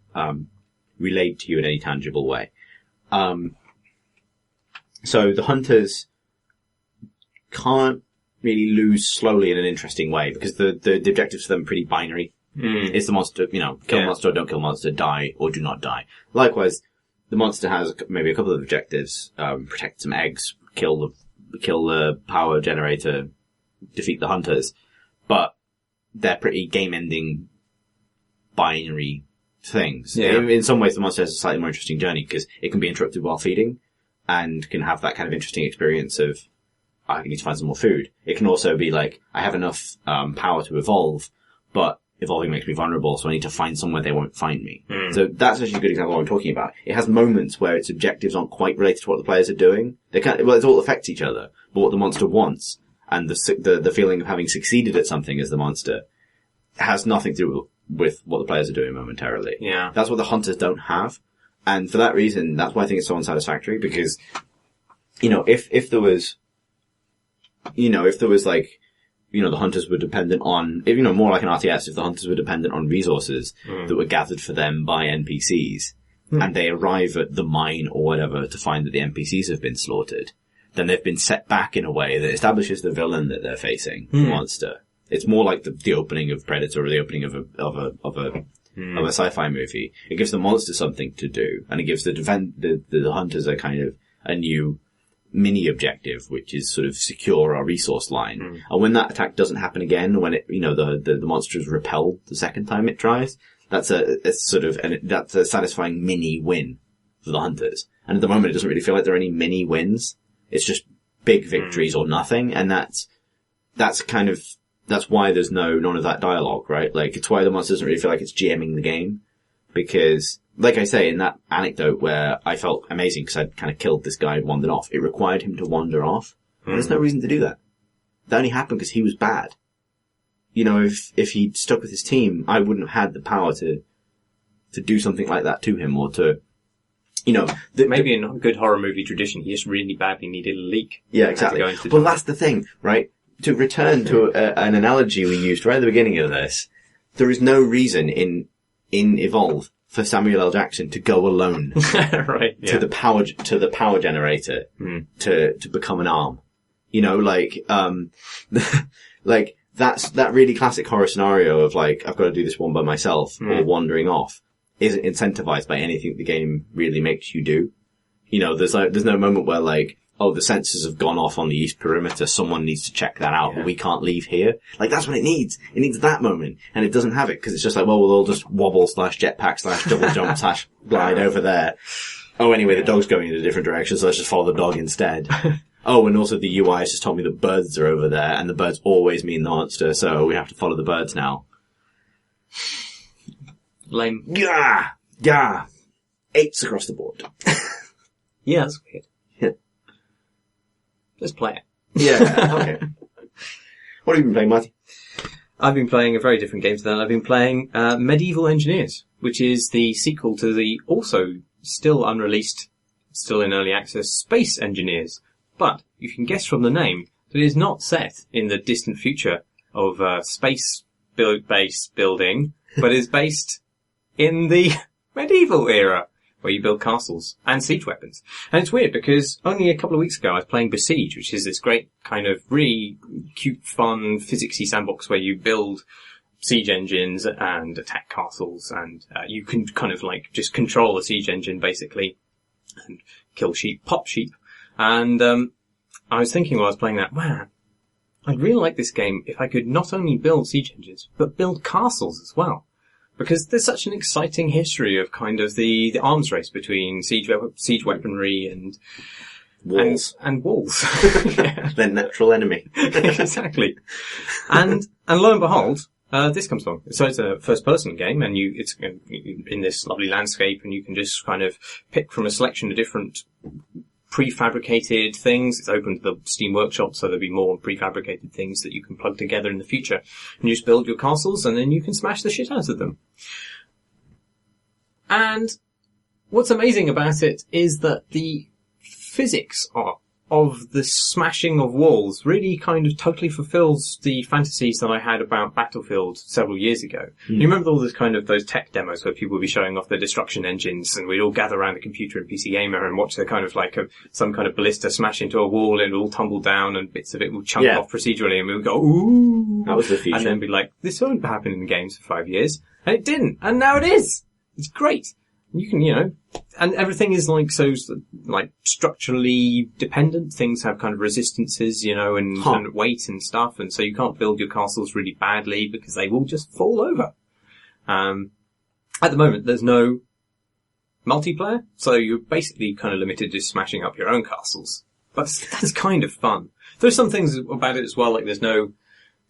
relayed to you in any tangible way. So the hunters can't really lose slowly in an interesting way, because the objectives for them are pretty binary. It's the monster, kill monster or don't kill monster, die or do not die. Likewise, the monster has maybe a couple of objectives: protect some eggs, kill the power generator, defeat the hunters. But they're pretty game-ending, binary things. Yeah. In some ways, the monster has a slightly more interesting journey, because it can be interrupted while feeding, and can have that kind of interesting experience of, I need to find some more food. It can also be like, I have enough power to evolve, but evolving makes me vulnerable, so I need to find somewhere they won't find me. So that's actually a good example of what I'm talking about. It has moments where its objectives aren't quite related to what the players are doing. It all affects each other, but what the monster wants, and the feeling of having succeeded at something as the monster, has nothing to do with what the players are doing momentarily. Yeah. That's what the hunters don't have. And for that reason, that's why I think it's so unsatisfactory, because, if there was like, the hunters were dependent on, more like an RTS, if the hunters were dependent on resources that were gathered for them by NPCs, and they arrive at the mine or whatever to find that the NPCs have been slaughtered, then they've been set back in a way that establishes the villain that they're facing, the monster. It's more like the opening of Predator or the opening of a sci-fi movie. It gives the monster something to do, and it gives the hunters a kind of a new mini objective, which is sort of secure our resource line. And when that attack doesn't happen again, when it, the monster is repelled the second time it tries, that's a satisfying mini win for the hunters. And at the moment, it doesn't really feel like there are any mini wins. It's just big victories or nothing. And that's why there's none of that dialogue, right? Like, it's why the monster doesn't really feel like it's GMing the game. Because, like I say, in that anecdote where I felt amazing because I'd kind of killed this guy and wandered off, it required him to wander off. There's no reason to do that. That only happened because he was bad. If he'd stuck with his team, I wouldn't have had the power to do something like that to him, or to, maybe in a good horror movie tradition, he just really badly needed a leak. Yeah, exactly. Well, that's the thing, right? To return to an analogy we used right at the beginning of this, there is no reason in Evolve for Samuel L. Jackson to go alone right, yeah. to the power generator to become an arm. Like that's that really classic horror scenario of like, I've got to do this one by myself or wandering off, isn't incentivized by anything the game really makes you do. There's no moment where like, oh, the sensors have gone off on the east perimeter, someone needs to check that out, but we can't leave here. Like, that's what it needs. It needs that moment. And it doesn't have it, because it's just like, well, we'll all just wobble /jetpack /double jump /glide over there. Oh, anyway, the dog's going in a different direction, so let's just follow the dog instead. Oh, and also the UI has just told me that birds are over there, and the birds always mean the monster, so we have to follow the birds now. Lame. Yeah. Apes across the board. Yeah, that's weird. Yeah. Let's play it. Yeah, okay. What have you been playing, Marty? I've been playing a very different game to that. I've been playing Medieval Engineers, which is the sequel to the also still unreleased, still in early access, Space Engineers. But you can guess from the name that it is not set in the distant future of space-based building, but is based in the medieval era, where you build castles and siege weapons. And it's weird because only a couple of weeks ago I was playing Besiege, which is this great kind of really cute, fun, physicsy sandbox where you build siege engines and attack castles, and you can kind of like just control a siege engine basically and kill sheep, pop sheep. And I was thinking while I was playing that, man, I'd really like this game if I could not only build siege engines, but build castles as well. Because there's such an exciting history of kind of the arms race between siege weaponry and walls. And walls. Yeah. Their natural enemy. Exactly. And lo and behold, this comes along. So it's a first person game, and it's in this lovely landscape, and you can just kind of pick from a selection of different prefabricated things. It's open to the Steam Workshop, so there'll be more prefabricated things that you can plug together in the future. And you just build your castles, and then you can smash the shit out of them. And what's amazing about it is that the physics are of the smashing of walls really kind of totally fulfills the fantasies that I had about Battlefield several years ago. You remember all those tech demos where people would be showing off their destruction engines and we'd all gather around the computer in PC Gamer and watch the kind of like some kind of ballista smash into a wall and it would all tumble down and bits of it would chunk off procedurally and we would go, ooh. That was the future. And then be like, this won't happen in games for 5 years. And it didn't. And now it is. It's great. You can, and everything is like structurally dependent. Things have kind of resistances, and weight and stuff. And so you can't build your castles really badly because they will just fall over. At the moment, there's no multiplayer. So you're basically kind of limited to smashing up your own castles. But that's kind of fun. There's some things about it as well, like there's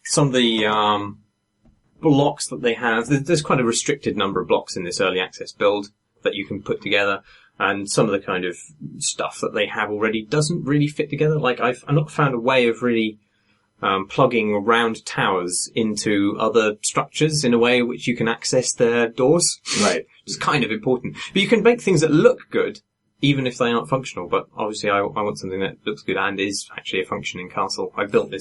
some of the, blocks that they have. There's quite a restricted number of blocks in this early access build that you can put together, and some of the kind of stuff that they have already doesn't really fit together. Like I've not found a way of really plugging round towers into other structures in a way which you can access their doors. Right. It's kind of important. But you can make things that look good even if they aren't functional. But obviously I want something that looks good and is actually a functioning castle. I've gone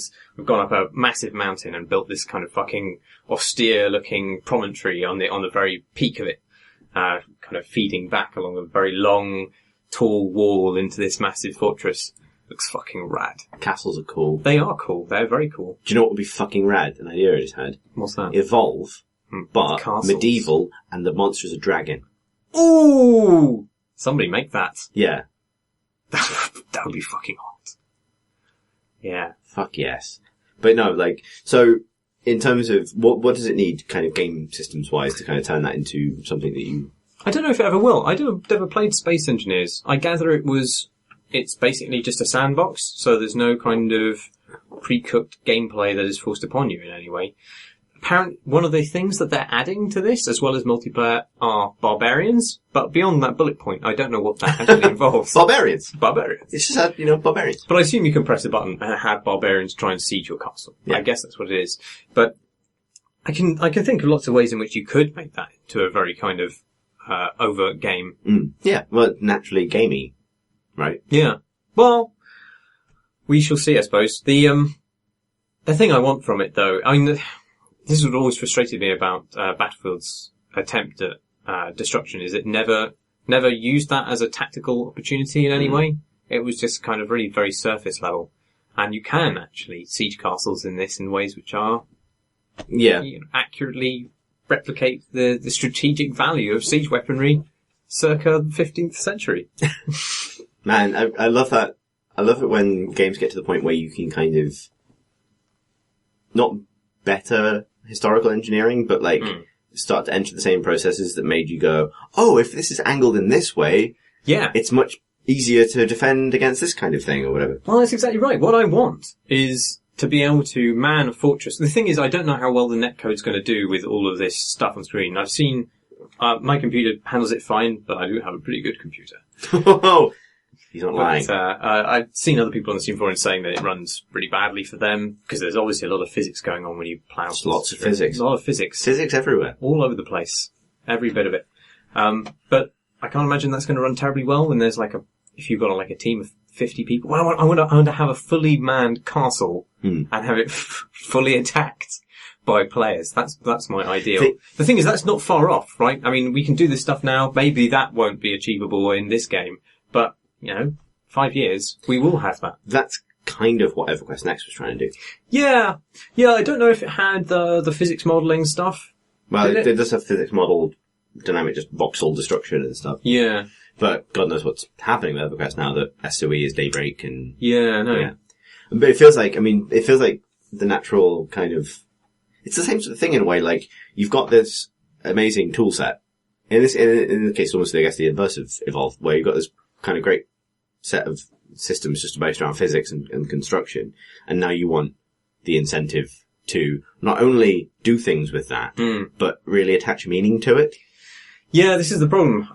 up a massive mountain and built this kind of fucking austere looking promontory on the very peak of it. Kind of feeding back along a very long, tall wall into this massive fortress. Looks fucking rad. Castles are cool. They are cool. They're very cool. Do you know what would be fucking rad? An idea I just had. What's that? Evolve, but Castles. medieval, and the monster's a dragon. Ooh! Somebody make that. Yeah. That would be fucking hot. Yeah. Fuck yes. But no, so, in terms of, what does it need, kind of game systems-wise, to kind of turn that into something that you... I don't know if it ever will. I never played Space Engineers. I gather it's basically just a sandbox, so there's no kind of pre-cooked gameplay that is forced upon you in any way. Apparently, one of the things that they're adding to this, as well as multiplayer, are barbarians, but beyond that bullet point, I don't know what that actually involves. Barbarians. It's just, barbarians. But I assume you can press a button and have barbarians try and siege your castle. Yeah. I guess that's what it is. But I can think of lots of ways in which you could make that to a very kind of overt game. Yeah, well, naturally gamey, right? Yeah. Well, we shall see, I suppose. The thing I want from it, though, this is what always frustrated me about Battlefield's attempt at destruction, is it never used that as a tactical opportunity in any way. It was just kind of really very surface level. And you can actually siege castles in this in ways which are accurately replicate the strategic value of siege weaponry circa the 15th century. Man, I love that. I love it when games get to the point where you can kind of not better historical engineering, but start to enter the same processes that made you go, oh, if this is angled in this way, it's much easier to defend against this kind of thing or whatever. Well, that's exactly right. What I want is to be able to man a fortress. The thing is, I don't know how well the netcode's going to do with all of this stuff on screen. I've seen, my computer handles it fine, but I do have a pretty good computer. He's not lying. I've seen other people on the Steam forum saying that it runs really badly for them, because there's obviously a lot of physics going on when you plow. Lots of physics. A lot of physics. Physics everywhere. All over the place. Every bit of it. But I can't imagine that's going to run terribly well when there's if you've got a team of 50 people. Well, I want to have a fully manned castle and have it fully attacked by players. That's my ideal. The thing is, that's not far off, right? I mean, we can do this stuff now. Maybe that won't be achievable in this game, but 5 years, we will have that. That's kind of what EverQuest Next was trying to do. Yeah, I don't know if it had the physics modelling stuff. Well, it does have physics modelled dynamic, just voxel destruction and stuff. Yeah. But God knows what's happening with EverQuest now that SOE is Daybreak and... Yeah, no. Yeah. But it feels like the natural kind of... It's the same sort of thing in a way, you've got this amazing tool set. In the case, almost, I guess, the inverse of Evolve, where you've got this kind of great set of systems just based around physics and construction, and now you want the incentive to not only do things with that, but really attach meaning to it. Yeah, this is the problem.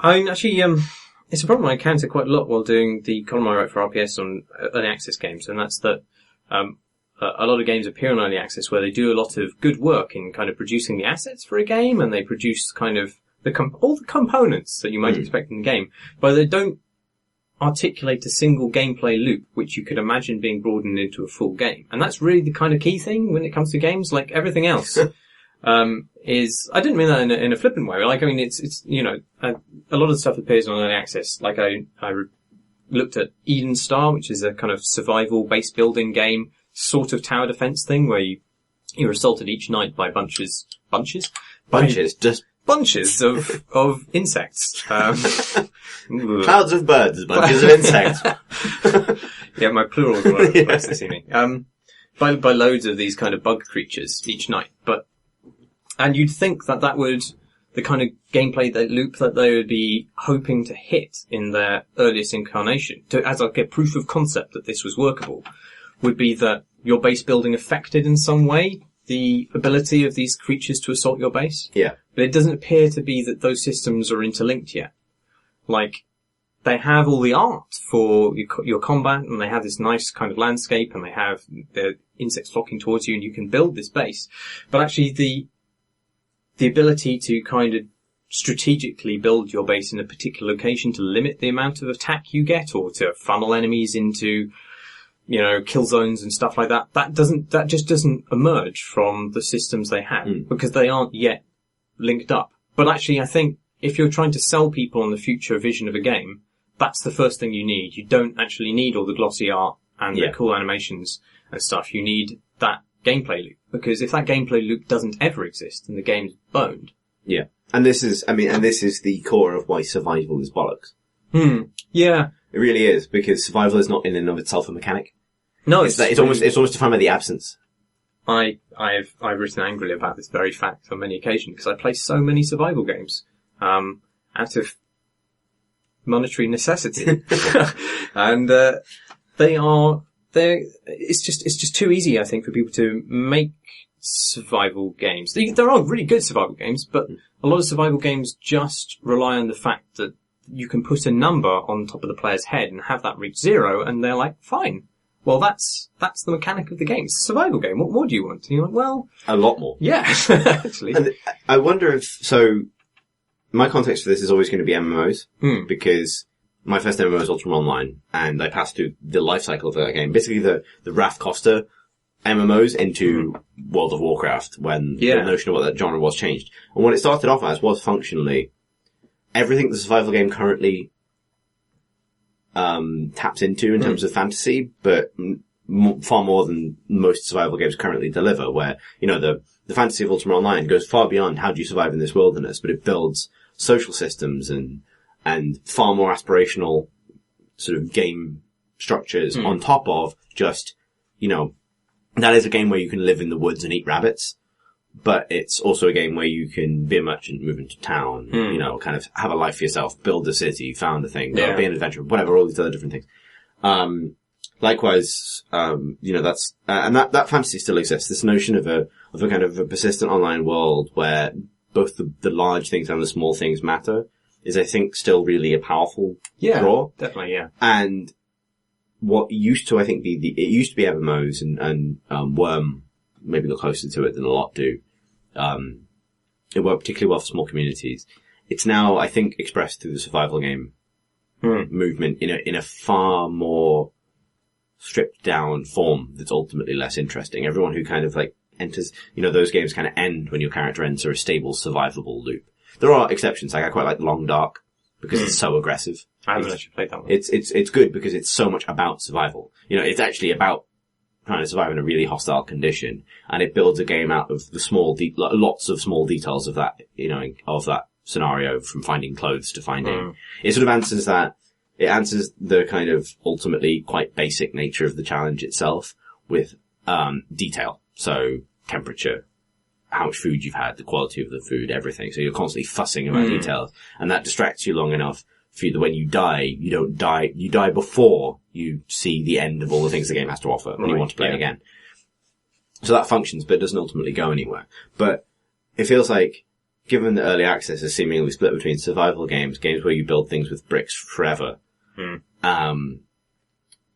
It's a problem I encounter quite a lot while doing the column I write for RPS on early access games, and that's that a lot of games appear on early access where they do a lot of good work in kind of producing the assets for a game, and they produce kind of all the components that you might expect in the game, but they don't articulate a single gameplay loop which you could imagine being broadened into a full game. And that's really the kind of key thing when it comes to games, like everything else. I didn't mean that in a flippant way. Like, I mean, it's a lot of the stuff appears on early access. Like, I looked at Eden Star, which is a kind of survival base building game, sort of tower defense thing where you're assaulted each night by bunches of insects. Clouds of birds, bunches of insects. Yeah, my plurals were nice to see me. By loads of these kind of bug creatures each night. And you'd think that would, the kind of gameplay loop that they would be hoping to hit in their earliest incarnation, as like a proof of concept that this was workable, would be that your base building affected in some way the ability of these creatures to assault your base. Yeah. But it doesn't appear to be that those systems are interlinked yet. Like, they have all the art for your combat, and they have this nice kind of landscape, and they have the insects flocking towards you, and you can build this base. But actually, the ability to kind of strategically build your base in a particular location to limit the amount of attack you get, or to funnel enemies into, kill zones and stuff like that, that just doesn't emerge from the systems they have, because they aren't yet linked up. But actually, I think if you're trying to sell people on the future vision of a game, that's the first thing you need. You don't actually need all the glossy art and the cool animations and stuff. You need that gameplay loop, because if that gameplay loop doesn't ever exist, then the game's boned. Yeah. And this is the core of why survival is bollocks. Yeah. It really is, because survival is not in and of itself a mechanic. No, it's almost defined by the absence. I've written angrily about this very fact on many occasions, because I play so many survival games, out of monetary necessity. And, it's just too easy, I think, for people to make survival games. There are really good survival games, but a lot of survival games just rely on the fact that you can put a number on top of the player's head and have that reach 0, and they're like, fine. Well, that's the mechanic of the game. It's a survival game. What more do you want? And you're like, well... A lot more. Yeah, actually. And I wonder my context for this is always going to be MMOs, because my first MMO was Ultima Online, and I passed through the life cycle of that game. Basically, the Raph Costa MMOs into World of Warcraft, when the notion of what that genre was changed. And what it started off as was functionally everything the survival game currently taps into in terms of fantasy, but far more than most survival games currently deliver, where, the fantasy of Ultima Online goes far beyond how do you survive in this wilderness, but it builds social systems and far more aspirational sort of game structures on top of just, that is a game where you can live in the woods and eat rabbits, but it's also a game where you can be a merchant, move into town, kind of have a life for yourself, build a city, found a thing, be an adventurer, whatever, all these other different things. Likewise, that's, and that fantasy still exists. This notion of a kind of a persistent online world where both the large things and the small things matter is, I think, still really a powerful draw. Definitely, yeah. And what used to, I think, it used to be MMOs and Worm maybe got closer to it than a lot do. It worked particularly well for small communities. It's now, I think, expressed through the survival game movement in a far more stripped down form that's ultimately less interesting. Everyone who kind of like enters, those games kind of end when your character enters a stable survivable loop. There are exceptions, like I quite like Long Dark because it's so aggressive. I haven't actually played that one. It's good because it's so much about survival. It's actually about trying to survive in a really hostile condition, and it builds a game out of the lots of small details of that, of that scenario, from finding clothes to finding. It sort of answers that. It answers the kind of ultimately quite basic nature of the challenge itself with detail. So temperature, how much food you've had, the quality of the food, everything. So you're constantly fussing about details, and that distracts you long enough for you that when you die, you die before you see the end of all the things the game has to offer, and you want to play it again. So that functions, but it doesn't ultimately go anywhere. But it feels like, given that early access is seemingly split between survival games where you build things with bricks forever,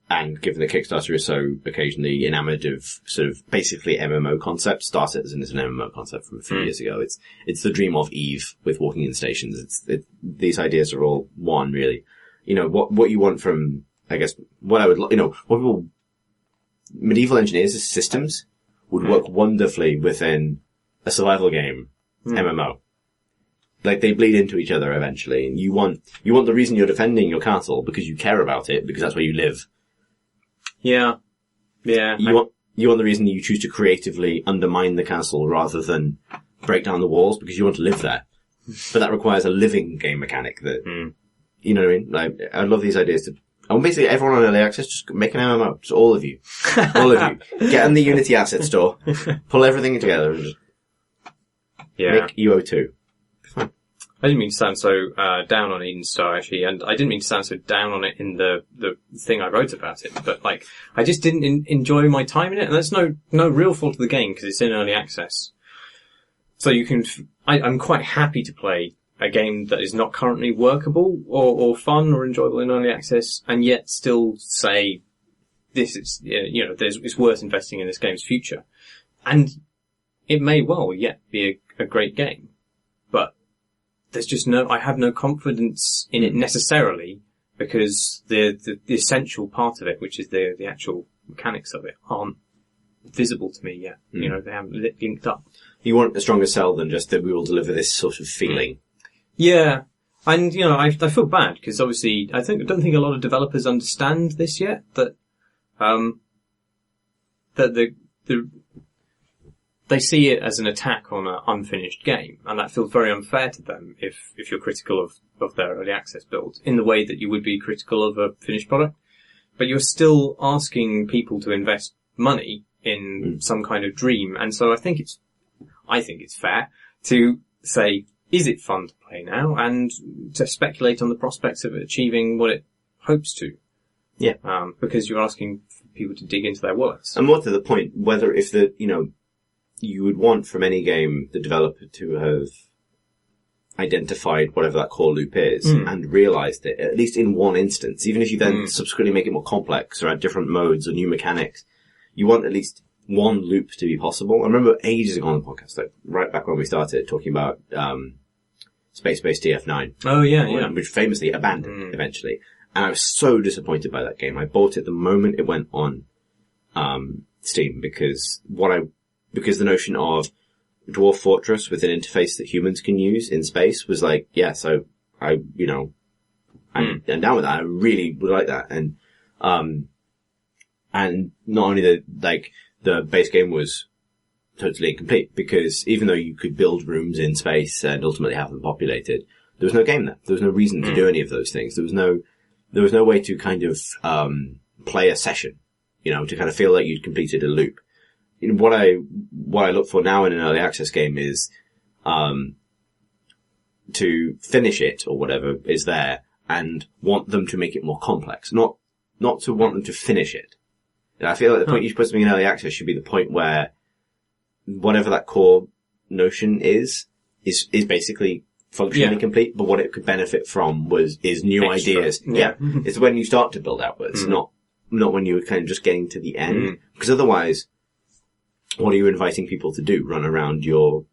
and given that Kickstarter is so occasionally enamored of sort of basically MMO concepts, Star Citizen is an MMO concept from a few years ago. It's the dream of Eve with walking in stations. These ideas are all one, really. what you want from, I guess, what I would, what people, medieval engineers as systems would work wonderfully within a survival game, MMO. Like, they bleed into each other eventually, and you want the reason you're defending your castle because you care about it, because that's where you live. Yeah. Yeah. You want the reason you choose to creatively undermine the castle rather than break down the walls because you want to live there. But that requires a living game mechanic that, you know what I mean? Like, I love these ideas basically everyone on early access, just make an MMO. Just all of you. All of you. Get in the Unity asset store, pull everything together, and just make UO2. I didn't mean to sound so down on Eden Star, actually, and I didn't mean to sound so down on it in the thing I wrote about it, but, like, I just didn't enjoy my time in it, and that's no real fault of the game, because it's in early access. So I'm quite happy to play a game that is not currently workable, or fun, or enjoyable in early access, and yet still say, this is, it's worth investing in this game's future. And it may well yet be a great game, but there's just I have no confidence in it necessarily, because the essential part of it, which is the actual mechanics of it, aren't visible to me yet. They haven't linked up. You want a stronger sell than just that we will deliver this sort of feeling. Yeah. And, I feel bad, because obviously, I don't think a lot of developers understand this yet, that they see it as an attack on an unfinished game, and that feels very unfair to them if you're critical of their early access build, in the way that you would be critical of a finished product. But you're still asking people to invest money in some kind of dream, and so I think it's fair to say, is it fun to play now, and to speculate on the prospects of it achieving what it hopes to. Yeah. Because you're asking people to dig into their wallets. And more to the point, whether if you would want from any game the developer to have identified whatever that core loop is and realized it, at least in one instance, even if you then subsequently make it more complex or add different modes or new mechanics, you want at least one loop to be possible. I remember ages ago on the podcast, like right back when we started talking about Space-Based TF9. Oh, yeah. Which famously abandoned eventually. And I was so disappointed by that game. I bought it the moment it went on Steam because the notion of Dwarf Fortress with an interface that humans can use in space was like, so I'm down with that. I really would like that. And not only the base game was totally incomplete, because even though you could build rooms in space and ultimately have them populated, there was no game there. There was no reason to do any of those things. There was no way to kind of play a session, to kind of feel like you'd completed a loop. What I look for now in an early access game is to finish it or whatever is there and want them to make it more complex, not to want them to finish it. And I feel like the point you should put something in early access should be the point where whatever that core notion is basically functionally complete, but what it could benefit from is new ideas. Yeah. It's when you start to build outwards, not when you're kind of just getting to the end. Because otherwise, what are you inviting people to do? Run around your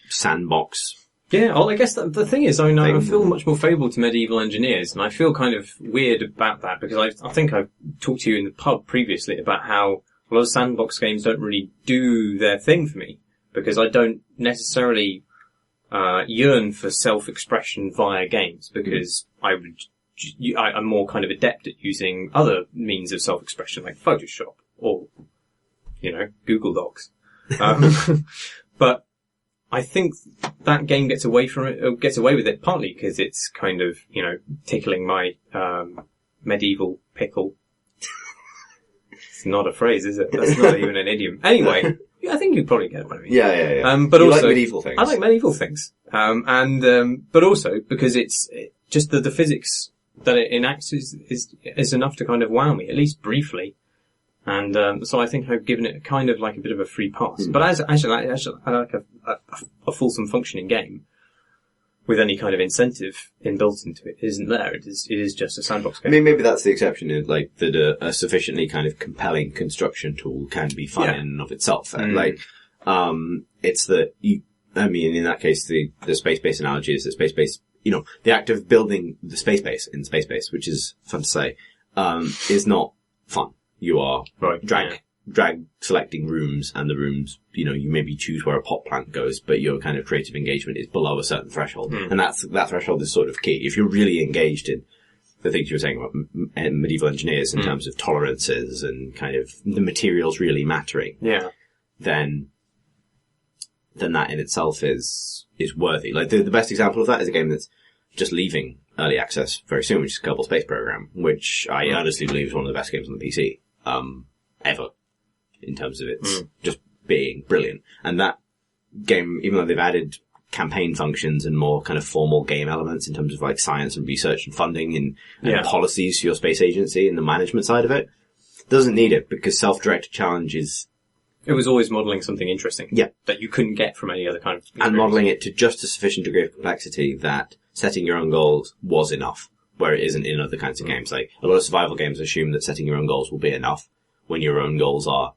sandbox? Yeah, well, I guess the thing is, I feel much more favourable to medieval engineers, and I feel kind of weird about that, because I think I've talked to you in the pub previously about how a lot of sandbox games don't really do their thing for me, because I don't necessarily yearn for self-expression via games, because I'm more kind of adept at using other means of self-expression, like Photoshop, or, Google Docs. But I think that game gets away with it partly because it's kind of, tickling my, medieval pickle. It's not a phrase, is it? That's not even an idiom. Anyway, I think you probably get what I mean. Yeah. But you also, like medieval things. I like medieval things. But also because it's just the physics that it enacts is enough to kind of wow me, at least briefly. And, so I think I've given it kind of like a bit of a free pass. But as I like a fulsome functioning game with any kind of incentive inbuilt into it isn't there. It is just a sandbox game. I mean, maybe that's the exception, that a sufficiently kind of compelling construction tool can be fun in and of itself. And it's that in that case, the space-based analogy is that space-based the act of building the space base in space base, which is fun to say, is not fun. You are drag selecting rooms, and the rooms, you maybe choose where a pot plant goes, but your kind of creative engagement is below a certain threshold. And that threshold is sort of key. If you're really engaged in the things you were saying about medieval engineers in terms of tolerances and kind of the materials really mattering, then that in itself is worthy. Like the best example of that is a game that's just leaving early access very soon, which is Kerbal Space Program, which I honestly believe is one of the best games on the PC, ever, in terms of its just being brilliant. And that game, even though they've added campaign functions and more kind of formal game elements in terms of like science and research and funding and policies for your space agency and the management side of it, doesn't need it, because self-directed challenge is... It was always modelling something interesting. Yeah. That you couldn't get from any other kind of experience. And modelling it to just a sufficient degree of complexity that setting your own goals was enough, where it isn't in other kinds of games. Like, a lot of survival games assume that setting your own goals will be enough when your own goals are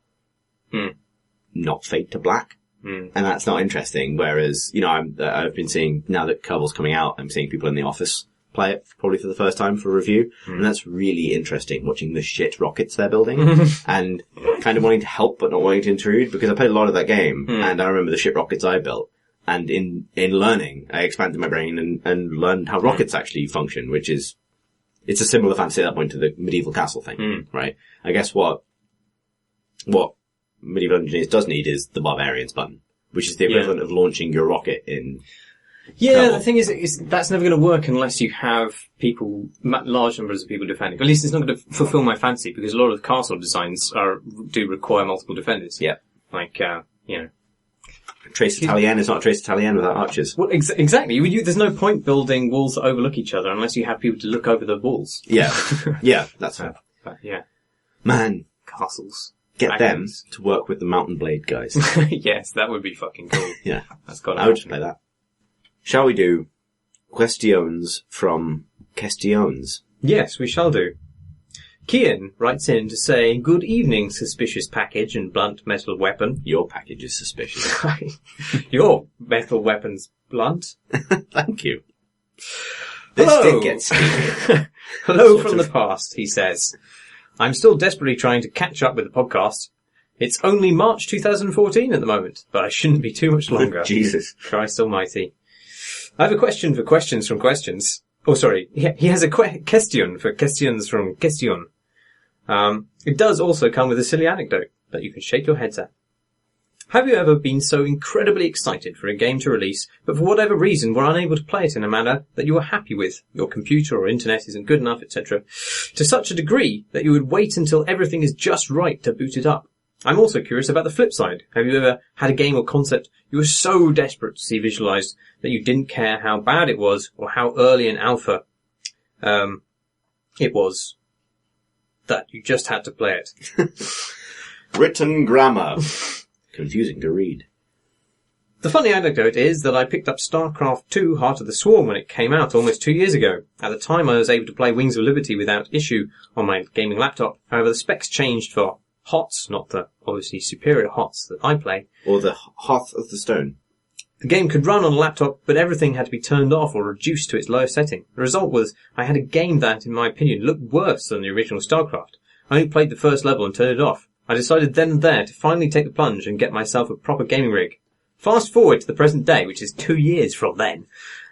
not fade to black. And that's not interesting. Whereas, I've been seeing, now that Kerbal's coming out, I'm seeing people in the office play it probably for the first time for review. And that's really interesting, watching the shit rockets they're building and kind of wanting to help but not wanting to intrude, because I played a lot of that game and I remember the shit rockets I built. And in learning, I expanded my brain and learned how rockets actually function, which is, it's a similar fantasy at that point to the medieval castle thing, right? I guess what medieval engineers does need is the barbarians button, which is the equivalent of launching your rocket in... Yeah, the thing is that's never going to work unless you have large numbers of people defending. At least it's not going to fulfill my fancy, because a lot of castle designs do require multiple defenders. Yeah. Like, Trace Italienne is not a Trace Italienne without archers. Well, exactly. There's no point building walls that overlook each other unless you have people to look over the walls. Yeah. Yeah, that's fair. Yeah. Man. Castles. Get them to work with the Mountain Blade guys. Yes, that would be fucking cool. Yeah. I would just play that. Shall we do questions from questions? Yes, we shall do. Kian writes in to say, "Good evening, suspicious package and blunt metal weapon." Your package is suspicious. Your metal weapon's blunt. Thank you. Hello. This did get steamy. Hello from the past, he says. "I'm still desperately trying to catch up with the podcast. It's only March 2014 at the moment, but I shouldn't be too much longer." Jesus. Christ almighty. I have a question for questions from questions. Oh, sorry. He has a question for questions from question. It does also come with a silly anecdote that you can shake your heads at. Have you ever been so incredibly excited for a game to release, but for whatever reason were unable to play it in a manner that you were happy with, your computer or internet isn't good enough, etc., to such a degree that you would wait until everything is just right to boot it up? I'm also curious about the flip side. Have you ever had a game or concept you were so desperate to see visualized that you didn't care how bad it was or how early in alpha it was, that you just had to play it? Written grammar. Confusing to read. The funny anecdote is that I picked up StarCraft II Heart of the Swarm when it came out almost 2 years ago. At the time I was able to play Wings of Liberty without issue on my gaming laptop. However, the specs changed for HOTS, not the obviously superior HOTS that I play. Or the Hearth of the Stone. The game could run on a laptop, but everything had to be turned off or reduced to its lowest setting. The result was I had a game that, in my opinion, looked worse than the original StarCraft. I only played the first level and turned it off. I decided then and there to finally take the plunge and get myself a proper gaming rig. Fast forward to the present day, which is 2 years from then,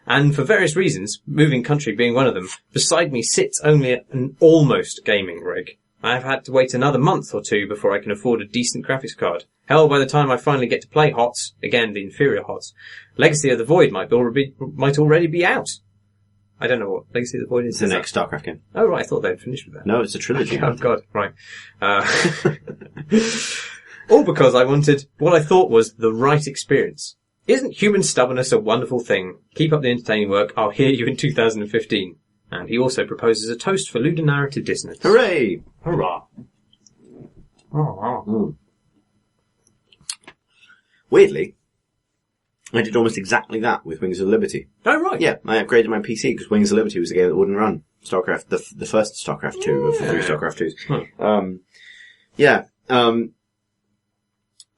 and for various reasons, moving country being one of them, beside me sits only an almost gaming rig. I have had to wait another month or two before I can afford a decent graphics card. Hell, by the time I finally get to play HOTS, again the inferior HOTS, Legacy of the Void might already be out. I don't know what Legacy of the Void is. It's the next StarCraft game. Oh, right, I thought they'd finished with that. No, it's a trilogy. Oh, God, right. All because I wanted what I thought was the right experience. Isn't human stubbornness a wonderful thing? Keep up the entertaining work. I'll hear you in 2015. And he also proposes a toast for ludonarrative dissonance. Hooray! Hurrah! Oh. Weirdly, I did almost exactly that with Wings of Liberty. Oh, right. Yeah, I upgraded my PC because Wings of Liberty was a game that wouldn't run StarCraft, the first StarCraft 2 of the 3 StarCraft 2s.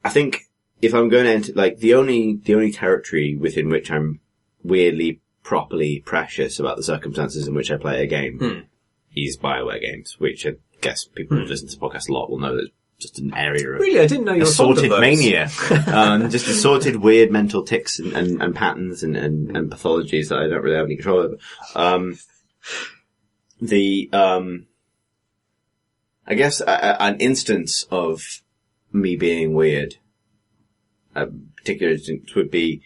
I think if I'm going to enter, like, the only territory within which I'm weirdly properly precious about the circumstances in which I play a game is BioWare games, which I guess people who listen to the podcast a lot will know that just an area of really, I didn't know you were fond of assorted those. mania. Just assorted weird mental tics and patterns and pathologies that I don't really have any control over. I guess an instance of me being weird, a particular instance would be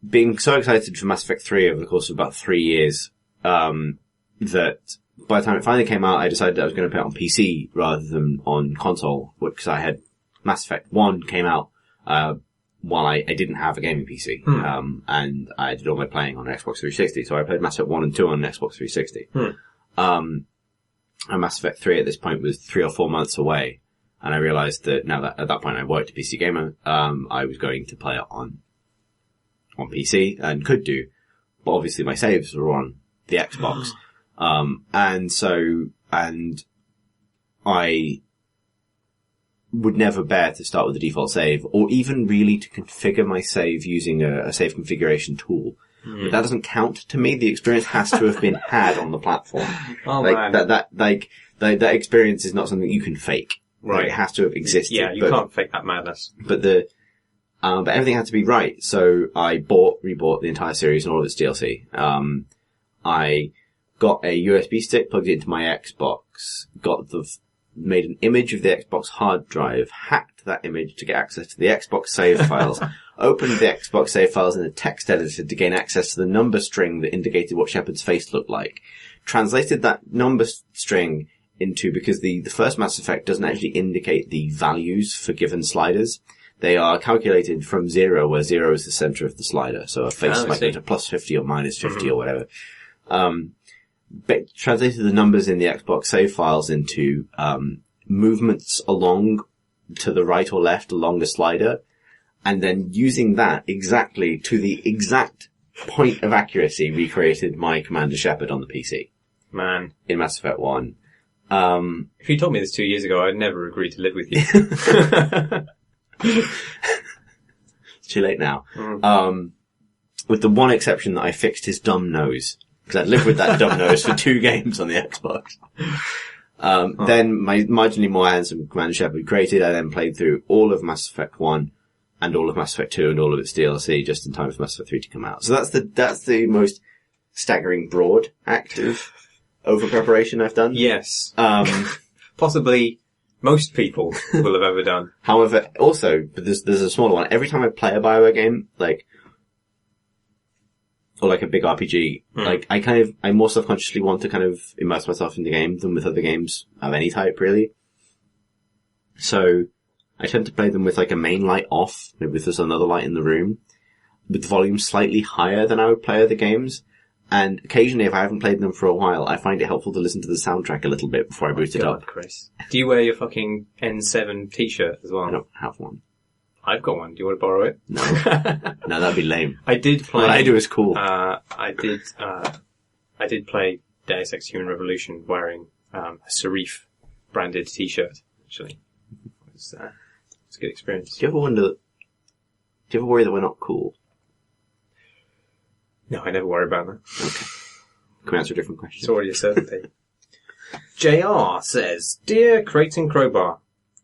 being so excited for Mass Effect 3 over the course of about 3 years that by the time it finally came out, I decided I was going to play it on PC rather than on console, because I had Mass Effect 1 came out while I didn't have a gaming PC, and I did all my playing on Xbox 360, so I played Mass Effect 1 and 2 on Xbox 360. And Mass Effect 3 at this point was 3 or 4 months away, and I realized that now that at that point I worked a PC gamer, I was going to play it on PC, and could do, but obviously my saves were on the Xbox. And I would never bear to start with the default save, or even really to configure my save using a save configuration tool. But that doesn't count to me. The experience has to have been had on the platform. Man. That experience is not something you can fake. Right. It has to have existed. Yeah, you can't fake that madness. But everything had to be right. So I rebought the entire series and all of its DLC. I got a USB stick, plugged it into my Xbox, made an image of the Xbox hard drive, hacked that image to get access to the Xbox save files, opened the Xbox save files in a text editor to gain access to the number string that indicated what Shepard's face looked like, translated that number string into, because the first Mass Effect doesn't actually indicate the values for given sliders. They are calculated from 0, where 0 is the center of the slider. So a face might go to plus 50 or minus 50 or whatever. Translated the numbers in the Xbox save files into movements along to the right or left along the slider, and then using that exactly to the exact point of accuracy recreated my Commander Shepard on the PC. Man. In Mass Effect 1. If you told me this 2 years ago, I'd never agree to live with you. It's too late now. With the one exception that I fixed his dumb nose. Because I'd lived with that dumb nose for 2 games on the Xbox. Then my marginally more handsome Commander Shepard created. I then played through all of Mass Effect 1 and all of Mass Effect 2 and all of its DLC just in time for Mass Effect 3 to come out. So that's the most staggering broad act of over preparation I've done. Yes. Possibly most people will have ever done. However, also, but there's a smaller one. Every time I play a BioWare game, or like a big RPG, I more subconsciously want to kind of immerse myself in the game than with other games of any type, really. So, I tend to play them with like a main light off, maybe if there's another light in the room, with the volume slightly higher than I would play other games. And occasionally, if I haven't played them for a while, I find it helpful to listen to the soundtrack a little bit before I boot it up. Chris. Do you wear your fucking N7 t-shirt as well? I don't have one. I've got one. Do you want to borrow it? No. No, that'd be lame. I did play... What I do is cool. I did play Deus Ex Human Revolution wearing a Serif branded t-shirt, actually. It was a good experience. Do you ever worry that we're not cool? No, I never worry about that. Okay. Can we answer a different question? It's already a certainty. JR says, Dear Crate and Crowbar,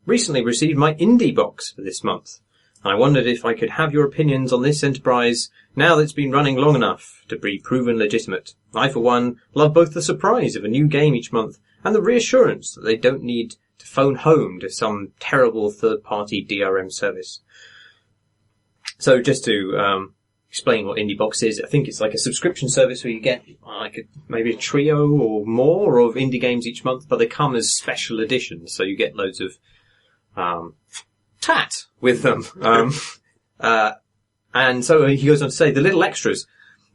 recently received my indie box for this month, and I wondered if I could have your opinions on this enterprise now that it's been running long enough to be proven legitimate. I, for one, love both the surprise of a new game each month and the reassurance that they don't need to phone home to some terrible third-party DRM service. So just to explain what IndieBox is, I think it's like a subscription service where you get maybe a trio or more of indie games each month, but they come as special editions, so you get loads of tat with them. And so he goes on to say, the little extras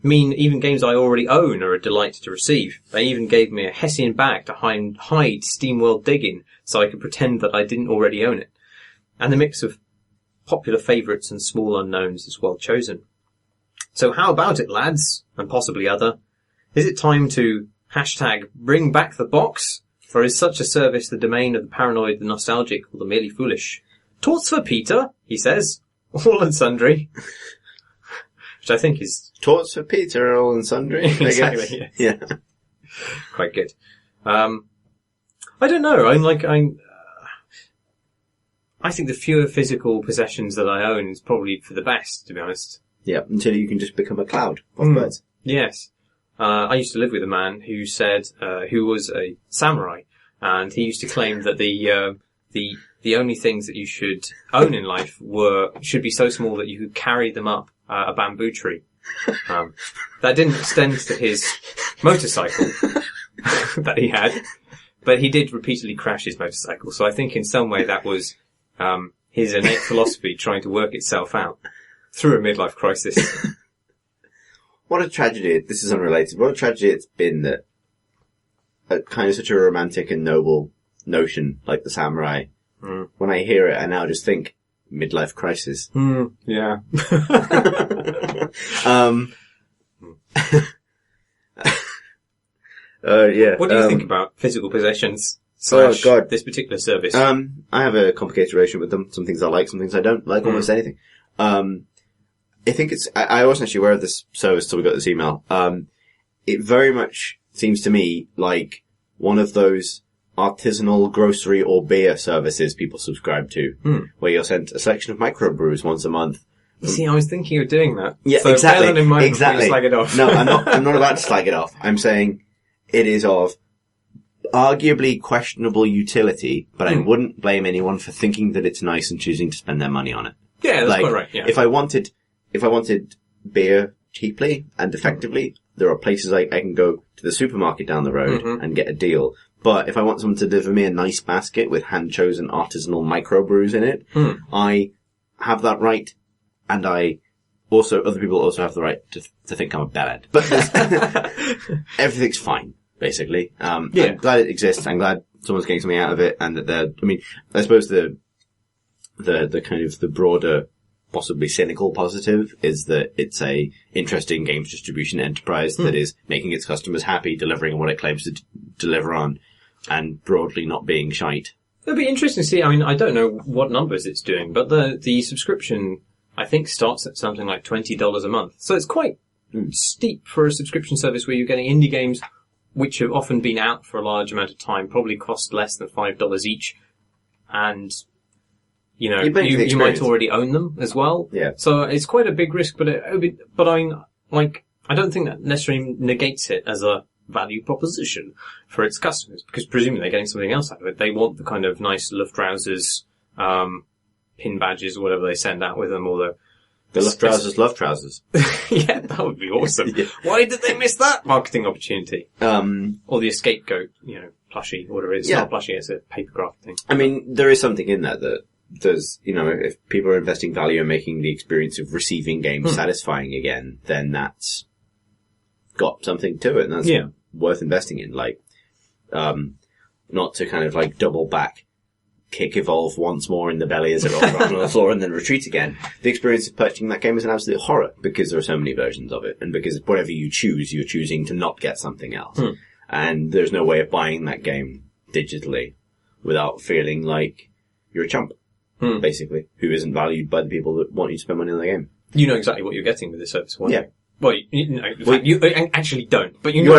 mean even games I already own are a delight to receive. They even gave me a Hessian bag to hide SteamWorld Digging so I could pretend that I didn't already own it. And the mix of popular favourites and small unknowns is well chosen. So how about it, lads, and possibly other? Is it time to #bring back the box? Or is such a service the domain of the paranoid, the nostalgic, or the merely foolish? Torts for Peter, he says. All and sundry. which I think is... Torts for Peter, all and sundry, I guess. Exactly, Yeah. Quite good. I don't know. I think the fewer physical possessions that I own is probably for the best, to be honest. Yeah, until you can just become a cloud of birds. Yes. I used to live with a man who said, who was a samurai, and he used to claim that the only things that you should own in life should be so small that you could carry them up a bamboo tree. That didn't extend to his motorcycle that he had, but he did repeatedly crash his motorcycle. So I think in some way that was his innate philosophy trying to work itself out through a midlife crisis. What a tragedy. This is unrelated. What a tragedy it's been that kind of such a romantic and noble notion like the samurai. When I hear it, I now just think midlife crisis. Yeah. Yeah. What do you think about physical possessions? God. This particular service. I have a complicated relationship with them. Some things I like, some things I don't like, almost anything. I think I wasn't actually aware of this service till we got this email. It very much seems to me like one of those artisanal grocery or beer services people subscribe to, where you're sent a selection of microbrews once a month. See, I was thinking of doing that. Yeah, so exactly. bear that in mind exactly. before you slag it off. No, I'm not about to slag it off. I'm saying it is of arguably questionable utility, but I wouldn't blame anyone for thinking that it's nice and choosing to spend their money on it. Yeah, that's quite right. Yeah. If I wanted beer cheaply and effectively, there are places I can go to the supermarket down the road and get a deal. But if I want someone to deliver me a nice basket with hand-chosen artisanal microbrews in it, I have that right, and other people also have the right to think I'm a bellend. But everything's fine, basically. I'm glad it exists. I'm glad someone's getting something out of it, and that I suppose the kind of the broader, possibly cynical positive is that it's a interesting games distribution enterprise that is making its customers happy, delivering on what it claims to deliver on, and broadly not being shite. It'll be interesting to see. I mean, I don't know what numbers it's doing, but the subscription, I think, starts at something like $20 a month. So it's quite steep for a subscription service where you're getting indie games which have often been out for a large amount of time, probably cost less than $5 each, and you might already own them as well. Yeah. So it's quite a big risk, but I don't think that necessarily negates it as a value proposition for its customers, because presumably they're getting something else out of it. They want the kind of nice Luftrausers, pin badges or whatever they send out with them, although the Luftrausers love trousers. Yeah, that would be awesome. Yeah. Why did they miss that marketing opportunity? Or the escape goat, plushie, or whatever it is. It's not a plushie, it's a paper craft thing. I mean, there is something in that there's, if people are investing value in making the experience of receiving games satisfying again, then that's got something to it, and that's worth investing in. Not to kind of double back, kick Evolve once more in the belly as it rolls around on the floor and then retreat again. The experience of purchasing that game is an absolute horror because there are so many versions of it, and because whatever you choose, you're choosing to not get something else. And there's no way of buying that game digitally without feeling like you're a chump. Basically, who isn't valued by the people that want you to spend money on the game. You know exactly what you're getting with this service, won't you? Well, you actually don't, but you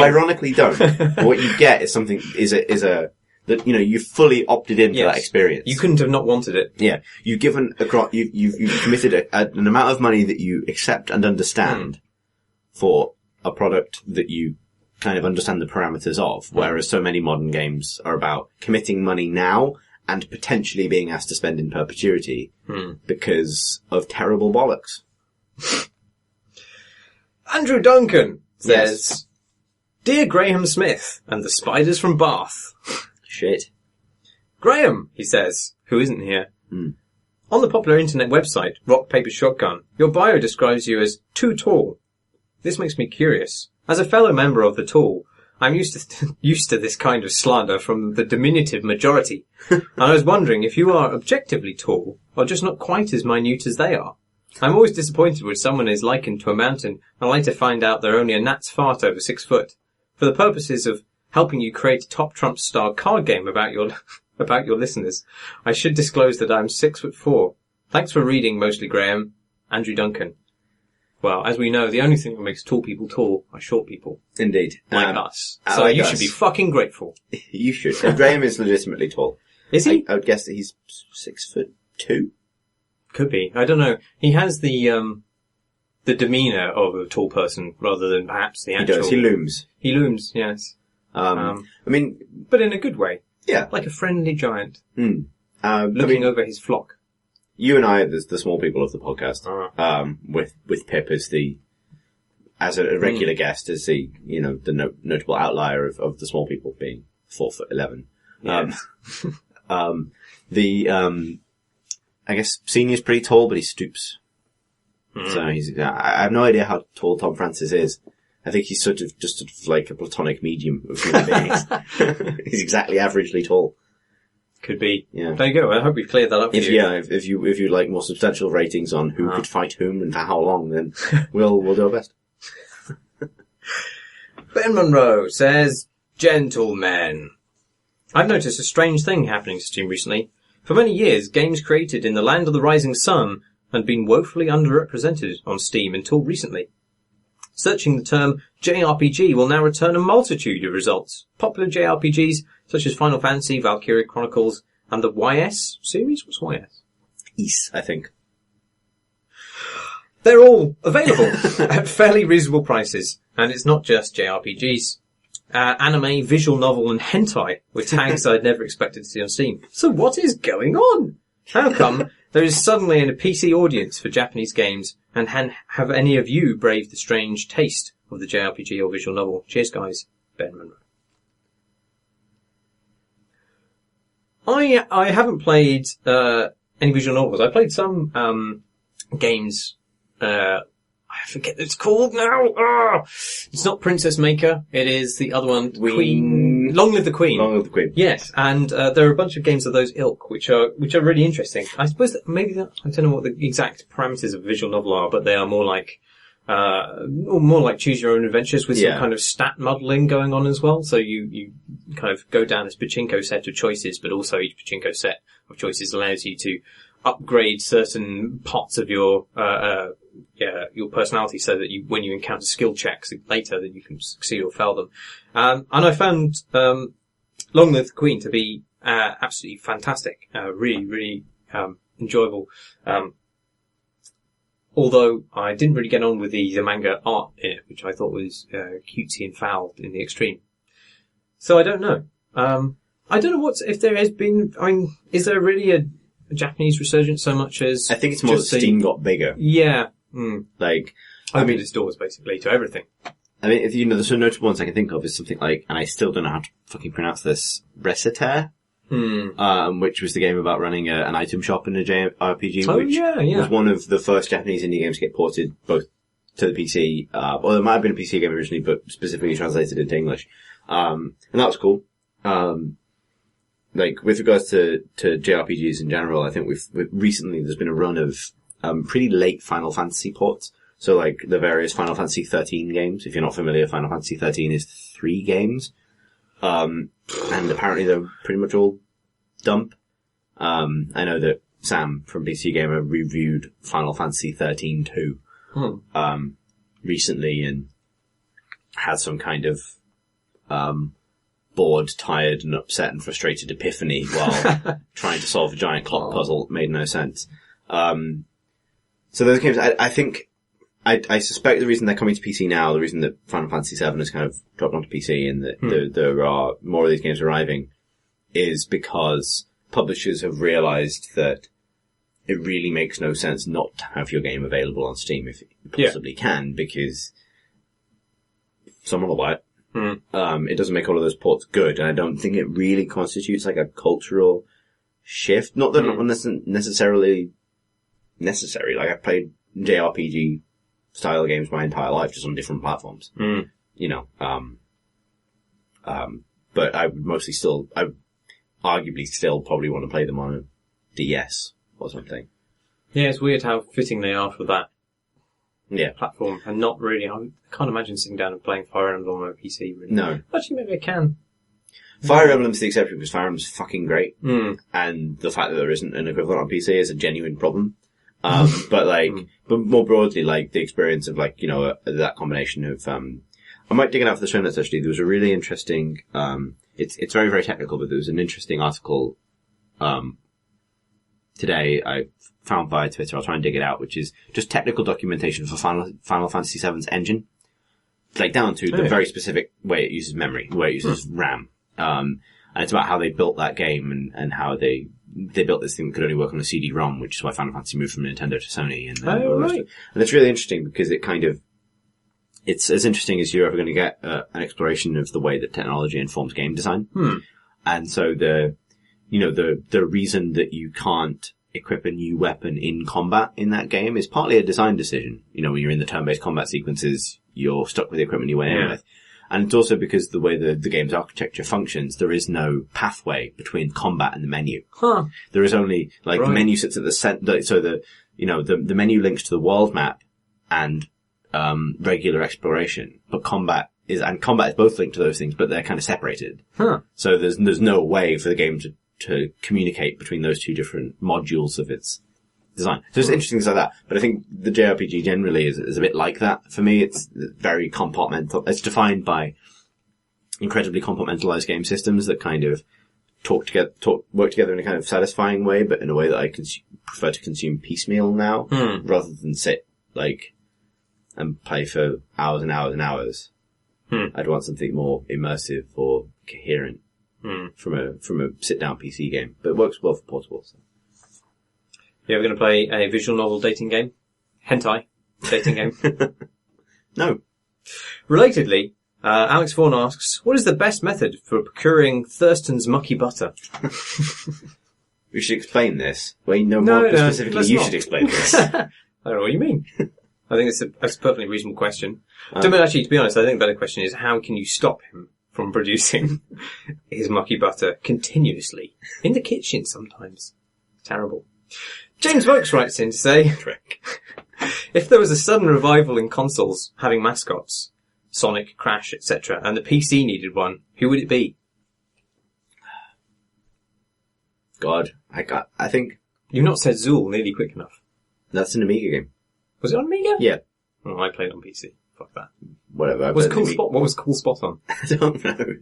ironically don't. What you get is something, you fully opted into that experience. You couldn't have not wanted it. Yeah. You've given you've committed an amount of money that you accept and understand for a product that you kind of understand the parameters of, whereas so many modern games are about committing money now and potentially being asked to spend in perpetuity because of terrible bollocks. Andrew Duncan says, Dear Graham Smith and the spiders from Bath. Shit. Graham, he says, who isn't here. On the popular internet website, Rock Paper Shotgun, your bio describes you as too tall. This makes me curious. As a fellow member of the tall, I'm used to this kind of slander from the diminutive majority, and I was wondering if you are objectively tall, or just not quite as minute as they are. I'm always disappointed when someone is likened to a mountain, and later find out they're only a gnat's fart over 6 foot. For the purposes of helping you create a Top Trump style card game about your listeners, I should disclose that I'm 6'4". Thanks for reading, mostly Graham. Andrew Duncan. Well, as we know, the only thing that makes tall people tall are short people. Indeed. Like us. So like you us. should be fucking grateful. You should. And Graham is legitimately tall. Is he? I would guess that he's 6'2". Could be. I don't know. He has the demeanour of a tall person rather than perhaps the actual... He does. He looms. He looms, yes. I mean... But in a good way. Yeah. Like a friendly giant. Looking over his flock. You and I, the small people of the podcast, with Pip as a regular guest, as the notable outlier of the small people being 4'11". Yeah. I guess Senior's pretty tall, but he stoops. So I have no idea how tall Tom Francis is. I think he's sort of like a platonic medium of human beings. He's exactly averagely tall. Could be. Yeah. There you go. I hope we've cleared that up for you. Yeah, if you like more substantial ratings on who could fight whom and for how long, then we'll do our best. Ben Monroe says, "Gentlemen, I've noticed a strange thing happening to Steam recently. For many years, games created in the land of the rising sun had been woefully underrepresented on Steam until recently. Searching the term JRPG will now return a multitude of results. Popular JRPGs such as Final Fantasy, Valkyria Chronicles, and the YS series? What's YS? Ys, I think. They're all available at fairly reasonable prices. And it's not just JRPGs. Anime, visual novel, and hentai were tags I'd never expected to see on Steam. So what is going on? How come there is suddenly a PC audience for Japanese games, and have any of you braved the strange taste of the JRPG or visual novel? Cheers, guys. Ben Monroe. I haven't played any visual novels. I played some games. I forget what it's called now. It's not Princess Maker. It is the other one, Queen. Long Live the Queen. Long Live the Queen. Yes, and there are a bunch of games of those ilk which are really interesting. I suppose that I don't know what the exact parameters of a visual novel are, but they are more like choose your own adventures with some kind of stat modelling going on as well. So you kind of go down this pachinko set of choices, but also each pachinko set of choices allows you to upgrade certain parts of your personality so that when you encounter skill checks later, that you can succeed or fail them. And I found Long Live the Queen to be absolutely fantastic, really, really enjoyable. Although I didn't really get on with the manga art in it, which I thought was cutesy and foul in the extreme. So I don't know. I don't know if there has been. I mean, is there really a Japanese resurgence so much as? I think it's more that Steam got bigger. Yeah. Opened its doors basically to everything. I mean, the sort of notable ones I can think of is something like, and I still don't know how to fucking pronounce this, Recitaire, which was the game about running an item shop in a JRPG, which was one of the first Japanese indie games to get ported both to the PC, or there might have been a PC game originally, but specifically translated into English. And that was cool. With regards to JRPGs in general, I think recently there's been a run of pretty late Final Fantasy ports. So the various Final Fantasy 13 games. If you're not familiar, Final Fantasy 13 is 3 games. And apparently they're pretty much all dump. I know that Sam from PC Gamer reviewed Final Fantasy 13 too, recently and had some kind of, bored, tired and upset and frustrated epiphany while trying to solve a giant clock puzzle. It made no sense. So those games, I think, I suspect the reason they're coming to PC now, the reason that Final Fantasy VII has kind of dropped onto PC and that there are more of these games arriving is because publishers have realized that it really makes no sense not to have your game available on Steam if you possibly can, because someone will buy it. It doesn't make all of those ports good, and I don't think it really constitutes like a cultural shift. Not that not necessarily necessary. Like, I've played JRPG style games my entire life, just on different platforms. But I would arguably still probably want to play them on a DS or something. Yeah, it's weird how fitting they are for that platform, and not really. I can't imagine sitting down and playing Fire Emblem on a PC. Really. No, actually, maybe I can. Fire Emblem's the exception because Fire Emblem's fucking great, and the fact that there isn't an equivalent on PC is a genuine problem. But but more broadly, like the experience of like, that combination of, I might dig it out for the show notes actually. There was a really interesting, it's very, very technical, but there was an interesting article, today I found via Twitter. I'll try and dig it out, which is just technical documentation for Final Fantasy VII's engine. Like down to the very specific way it uses memory, the way it uses RAM. And it's about how they built that game and how they built this thing that could only work on a CD-ROM, which is why Final Fantasy moved from Nintendo to Sony. And it's really interesting because it's as interesting as you're ever going to get an exploration of the way that technology informs game design. And so the reason that you can't equip a new weapon in combat in that game is partly a design decision. When you're in the turn-based combat sequences, you're stuck with the equipment you went in with. And it's also because the way the game's architecture functions, there is no pathway between combat and the menu. There is only, the menu sits at the center, so the menu links to the world map and, regular exploration. But combat is both linked to those things, but they're kind of separated. So there's no way for the game to communicate between those two different modules of its design. So it's interesting things like that. But I think the JRPG generally is a bit like that. For me, it's very compartmental. It's defined by incredibly compartmentalized game systems that kind of work together in a kind of satisfying way, but in a way that I prefer to consume piecemeal now, rather than sit, and play for hours and hours and hours. I'd want something more immersive or coherent from a sit-down PC game. But it works well for portable, so. You ever going to play a visual novel dating game? Hentai dating game? No. Relatedly, Alex Vaughan asks, what is the best method for procuring Thursten's mucky butter? We should explain this. Well, more specifically, you should explain this. I don't know what you mean. I think it's a perfectly reasonable question. To be honest, I think the better question is, how can you stop him from producing his mucky butter continuously? In the kitchen sometimes. Terrible. James Wilkes writes in to say, if there was a sudden revival in consoles having mascots, Sonic, Crash, etc., and the PC needed one, who would it be? God, I think... You've not said Zool nearly quick enough. That's an Amiga game. Was it on Amiga? Yeah. Oh, I played on PC. Fuck that. Whatever. What was Cool Spot on? I don't know.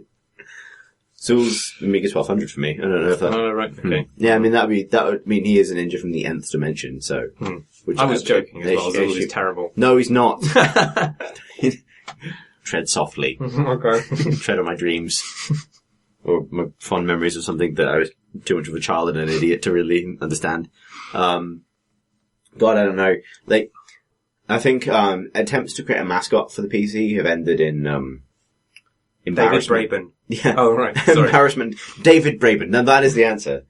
Zool's Amiga 1200 for me. I don't know if that... Oh, right, okay. Yeah, I mean, that would mean he is a ninja from the nth dimension, so... I was joking as well. Zool is terrible. No, he's not. Tread softly. Okay. Tread on my dreams. Or my fond memories of something that I was too much of a child and an idiot to really understand. God, I don't know. I think, attempts to create a mascot for the PC have ended in, embarrassment. David Braben. Yeah. Oh, right. Sorry. Embarrassment. David Braben. Now that is the answer.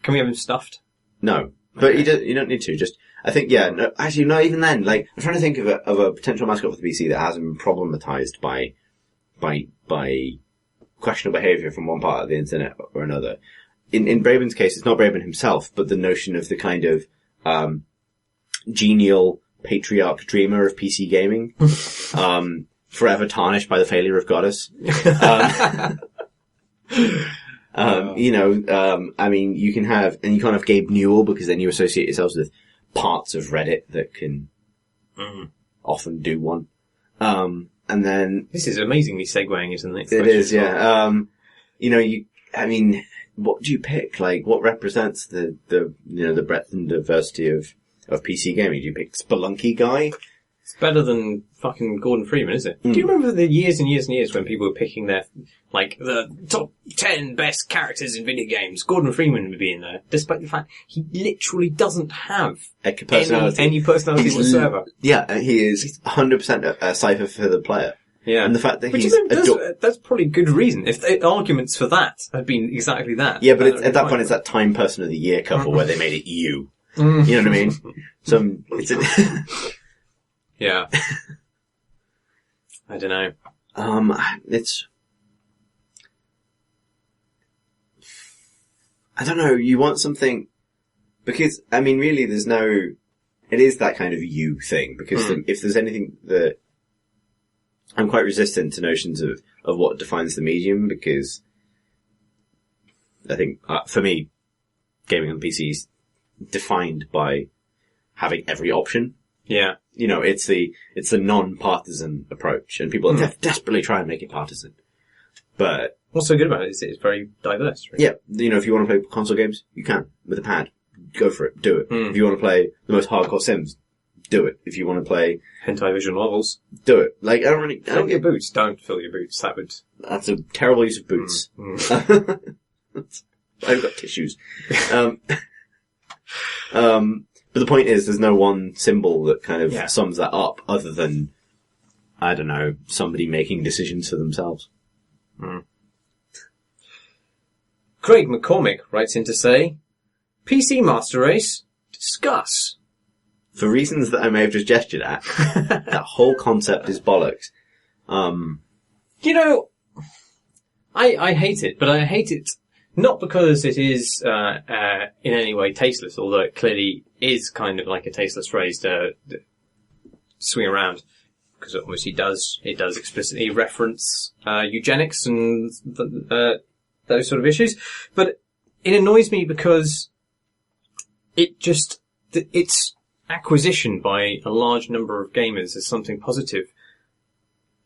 Can we have him stuffed? No. But you don't need to. Just, I think, no, actually, not even then. I'm trying to think of a potential mascot for the PC that hasn't been problematized by questionable behavior from one part of the internet or another. In Braben's case, it's not Braben himself, but the notion of the kind of, genial patriarch dreamer of PC gaming, forever tarnished by the failure of Goddess. I mean, you can have Gabe Newell because then you associate yourselves with parts of Reddit that can often do one. And then... This is amazingly segueing, isn't it? It is, yeah. What do you pick? What represents the breadth and diversity of PC gaming? Do you pick Spelunky Guy? It's better than fucking Gordon Freeman, is it? Do you remember the years and years and years when people were picking their, the top 10 best characters in video games? Gordon Freeman would be in there, despite the fact he literally doesn't have any personality whatsoever. Yeah, he is 100% a cipher for the player. Yeah. And the fact that that's probably good reason. If the arguments for that had been exactly that. Yeah, but at that point it's that Time Person of the Year cover where they made it you. You know what I mean? So, yeah. I don't know. I don't know, you want something, because, really it is that kind of you thing, because if there's anything that, I'm quite resistant to notions of what defines the medium, because I think, for me, gaming on PC is defined by having every option. Yeah. You know, it's the non-partisan approach, and people desperately try and make it partisan. But what's so good about it is it's very diverse. Right? Yeah, you know, if you want to play console games, you can with a pad. Go for it, do it. If you want to play the most hardcore Sims, do it. If you want to play hentai visual novels, do it. Like I don't fill your boots. Don't fill your boots. That's a terrible use of boots. I've got tissues. But the point is, there's no one symbol that kind of sums that up, other than, I don't know, somebody making decisions for themselves. Craig McCormick writes in to say, PC Master Race, discuss. For reasons that I may have just gestured at, that whole concept is bollocks. You know, I hate it, but I hate it not because it is in any way tasteless, although it clearly is kind of like a tasteless phrase to swing around, because it obviously it does explicitly reference eugenics and those sort of issues. But it annoys me because its acquisition by a large number of gamers as something positive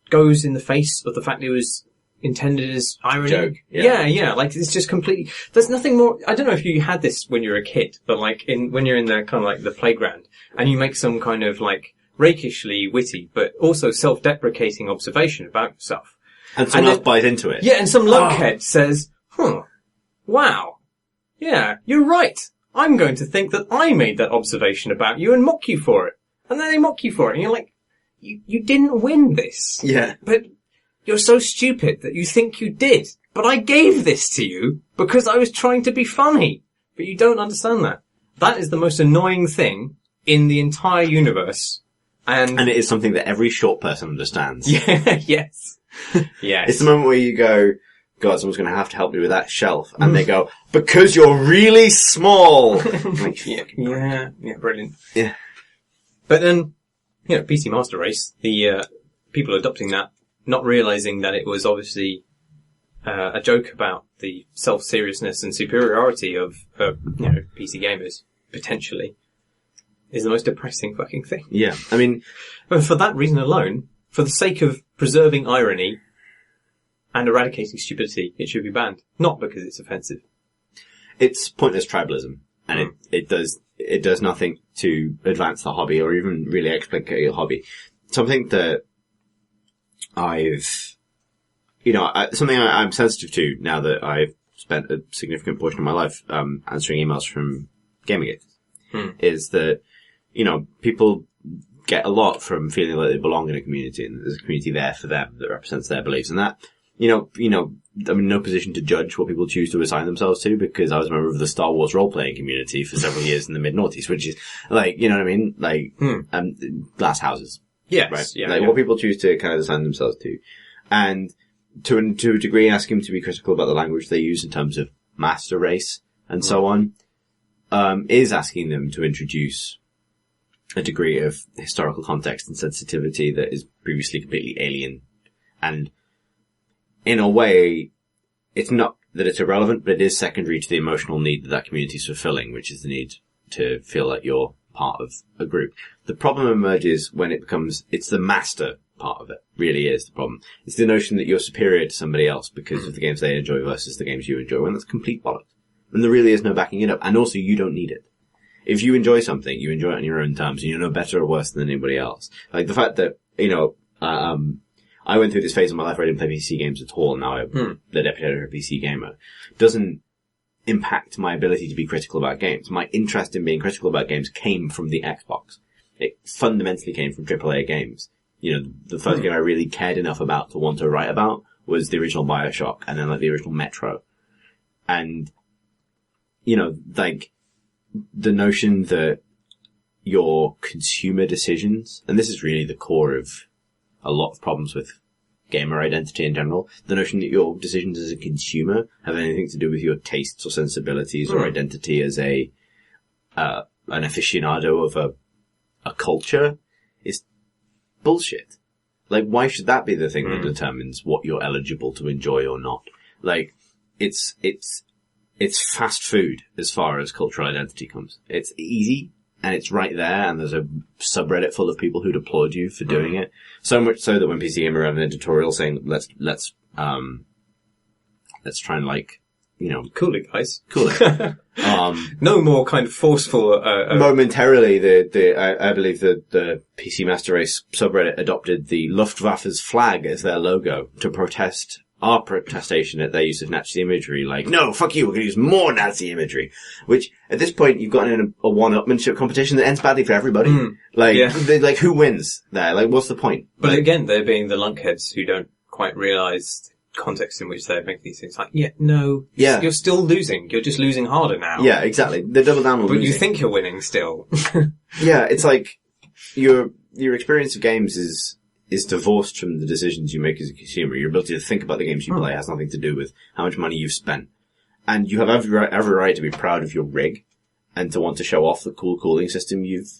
goes in the face of the fact it was intended as irony. Joke. Yeah. Like, it's just completely, there's nothing more, I don't know if you had this when you were a kid, but like when you're in the kind of like the playground and you make some kind of like rakishly witty, but also self-deprecating observation about yourself. And someone else buys into it. Yeah, and some lunkhead says, wow. Yeah, you're right. I'm going to think that I made that observation about you and mock you for it. And then they mock you for it. And you're like, you didn't win this. Yeah. But you're so stupid that you think you did. But I gave this to you because I was trying to be funny. But you don't understand that. That is the most annoying thing in the entire universe. And it is something that every short person understands. Yeah, yes. Yes. It's the moment where you go, God, someone's going to have to help me with that shelf. And they go, because you're really small. Like, yeah, brilliant. Yeah. But then, you know, PC Master Race, the people adopting that, not realizing that it was obviously a joke about the self-seriousness and superiority of PC gamers, potentially, is the most depressing fucking thing. Yeah, I mean, for that reason alone, for the sake of preserving irony and eradicating stupidity, it should be banned. Not because it's offensive. It's pointless tribalism, and it does nothing to advance the hobby or even really explicate your hobby. Something that something I'm sensitive to now that I've spent a significant portion of my life answering emails from Gamergate, is that, you know, people get a lot from feeling like they belong in a community and there's a community there for them that represents their beliefs, and that, you know, I'm in no position to judge what people choose to assign themselves to, because I was a member of the Star Wars role-playing community for several years in the mid-noughties, which is like, you know what I mean? Like, glass houses. Yes. Right? Yeah, like, what people choose to kind of assign themselves to. And to a degree, asking them to be critical about the language they use in terms of master race and so on, is asking them to introduce a degree of historical context and sensitivity that is previously completely alien. And in a way, it's not that it's irrelevant, but it is secondary to the emotional need that community is fulfilling, which is the need to feel like you're part of a group. The problem emerges when it's the master part of it, really is the problem. It's the notion that you're superior to somebody else because of the games they enjoy versus the games you enjoy, when that's complete bollocks. And there really is no backing it up, and also you don't need it. If you enjoy something, you enjoy it on your own terms, and you're no better or worse than anybody else. Like the fact that, you know, I went through this phase of my life where I didn't play PC games at all, and now I'm the deputy editor of PC Gamer, doesn't impact my ability to be critical about games. My interest in being critical about games came from the Xbox. It fundamentally came from AAA games. You know, the first game I really cared enough about to want to write about was the original BioShock, and then like the original Metro. And, you know, like, the notion that your consumer decisions, and this is really the core of a lot of problems with gamer identity in general, the notion that your decisions as a consumer have anything to do with your tastes or sensibilities or identity as an aficionado of a culture is bullshit. Like, why should that be the thing that determines what you're eligible to enjoy or not? Like, it's fast food as far as cultural identity comes. It's easy and it's right there, and there's a subreddit full of people who'd applaud you for doing it. So much so that when PC Gamer have an editorial saying, let's try and like, you know, Cool it, guys. cool it. No more kind of forceful, Momentarily, I believe the PC Master Race subreddit adopted the Luftwaffe's flag as their logo to protest our protestation at their use of Nazi imagery. Like, no, fuck you, we're going to use more Nazi imagery. Which, at this point, you've gotten in a one-upmanship competition that ends badly for everybody. Like, who wins there? Like, what's the point? But again, they're being the lunkheads who don't quite realise the context in which they're making these things. Like, you're still losing. You're just losing harder now. Yeah, exactly. They double down on losing. But you think you're winning still. Yeah, it's like, your experience of games is divorced from the decisions you make as a consumer. Your ability to think about the games you play has nothing to do with how much money you've spent. And you have every right to be proud of your rig and to want to show off the cool cooling system you've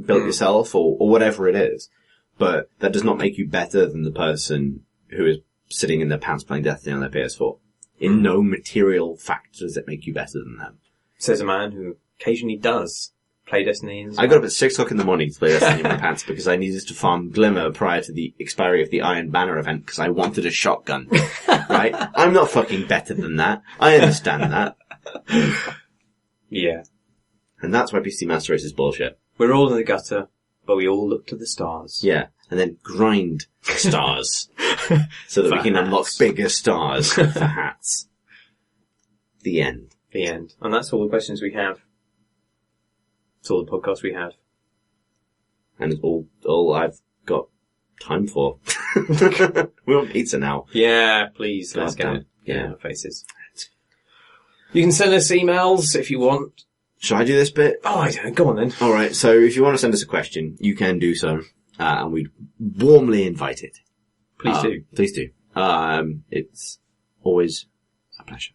built yourself or whatever it is. But that does not make you better than the person who is sitting in their pants playing Destiny on their PS4. In no material fact does it make you better than them. Says a man who occasionally does play Destiny. I got up at 6 o'clock in the morning to play Destiny in my pants because I needed to farm Glimmer prior to the expiry of the Iron Banner event because I wanted a shotgun. Right? I'm not fucking better than that. I understand that. Yeah. And that's why PC Master Race is bullshit. We're all in the gutter, but we all look to the stars. Yeah. And then grind stars so that we can unlock bigger stars for hats. The end. The end. And that's all the questions we have. It's all the podcasts we have. And it's all I've got time for. We want pizza now. Yeah, please, let's get it. Yeah. In our faces. You can send us emails if you want. Shall I do this bit? Oh, I don't know. Go on then. Alright, so if you want to send us a question, you can do so. And we'd warmly invite it. Please do. Please do. It's always a pleasure.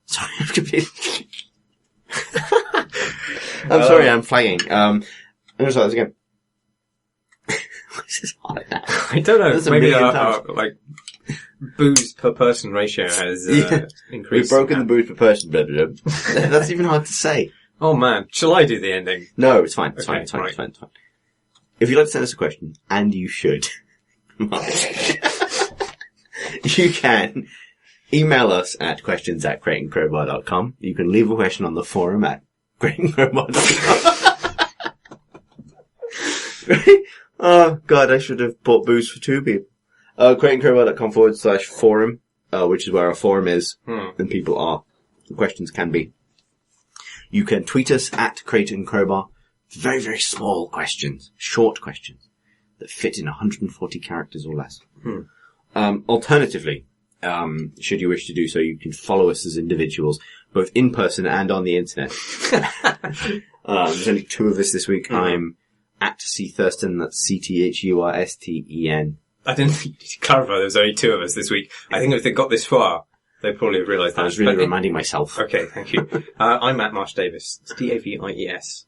Sorry, I'm confused. I'm sorry, I'm flagging. I'm going to start this again. This is hard now. I don't know. Maybe our like booze per person ratio has increased. We've broken the booze per person. Blah, blah, blah. That's even hard to say. Oh man, shall I do the ending? No, it's fine. It's Okay, fine. right. It's fine. If you'd like to send us a question, and you should, you can email us at questions@creatingcrowbar.com. You can leave a question on the forum at creatingcrowbar.com. Oh god, I should have bought booze for 2 people. creatingcrowbar.com/forum, which is where our forum is, and people are. The questions can be. You can tweet us at creatingcrowbar. Very, very small questions. Short questions that fit in 140 characters or less. Alternatively, should you wish to do so, you can follow us as individuals, both in person and on the internet. There's only 2 of us this week. I'm at Thursten, that's CTHURSTEN. I didn't think you need to clarify there was only 2 of us this week. I think if they got this far, they probably have realised that. I was really reminding myself. Okay, thank you. I'm at Marsh Davis. It's DAVIES.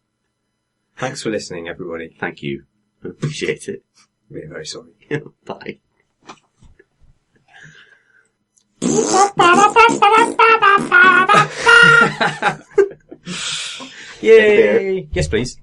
Thanks for listening, everybody. Thank you. I appreciate it. We're very sorry. Bye. Yay! Yes, please.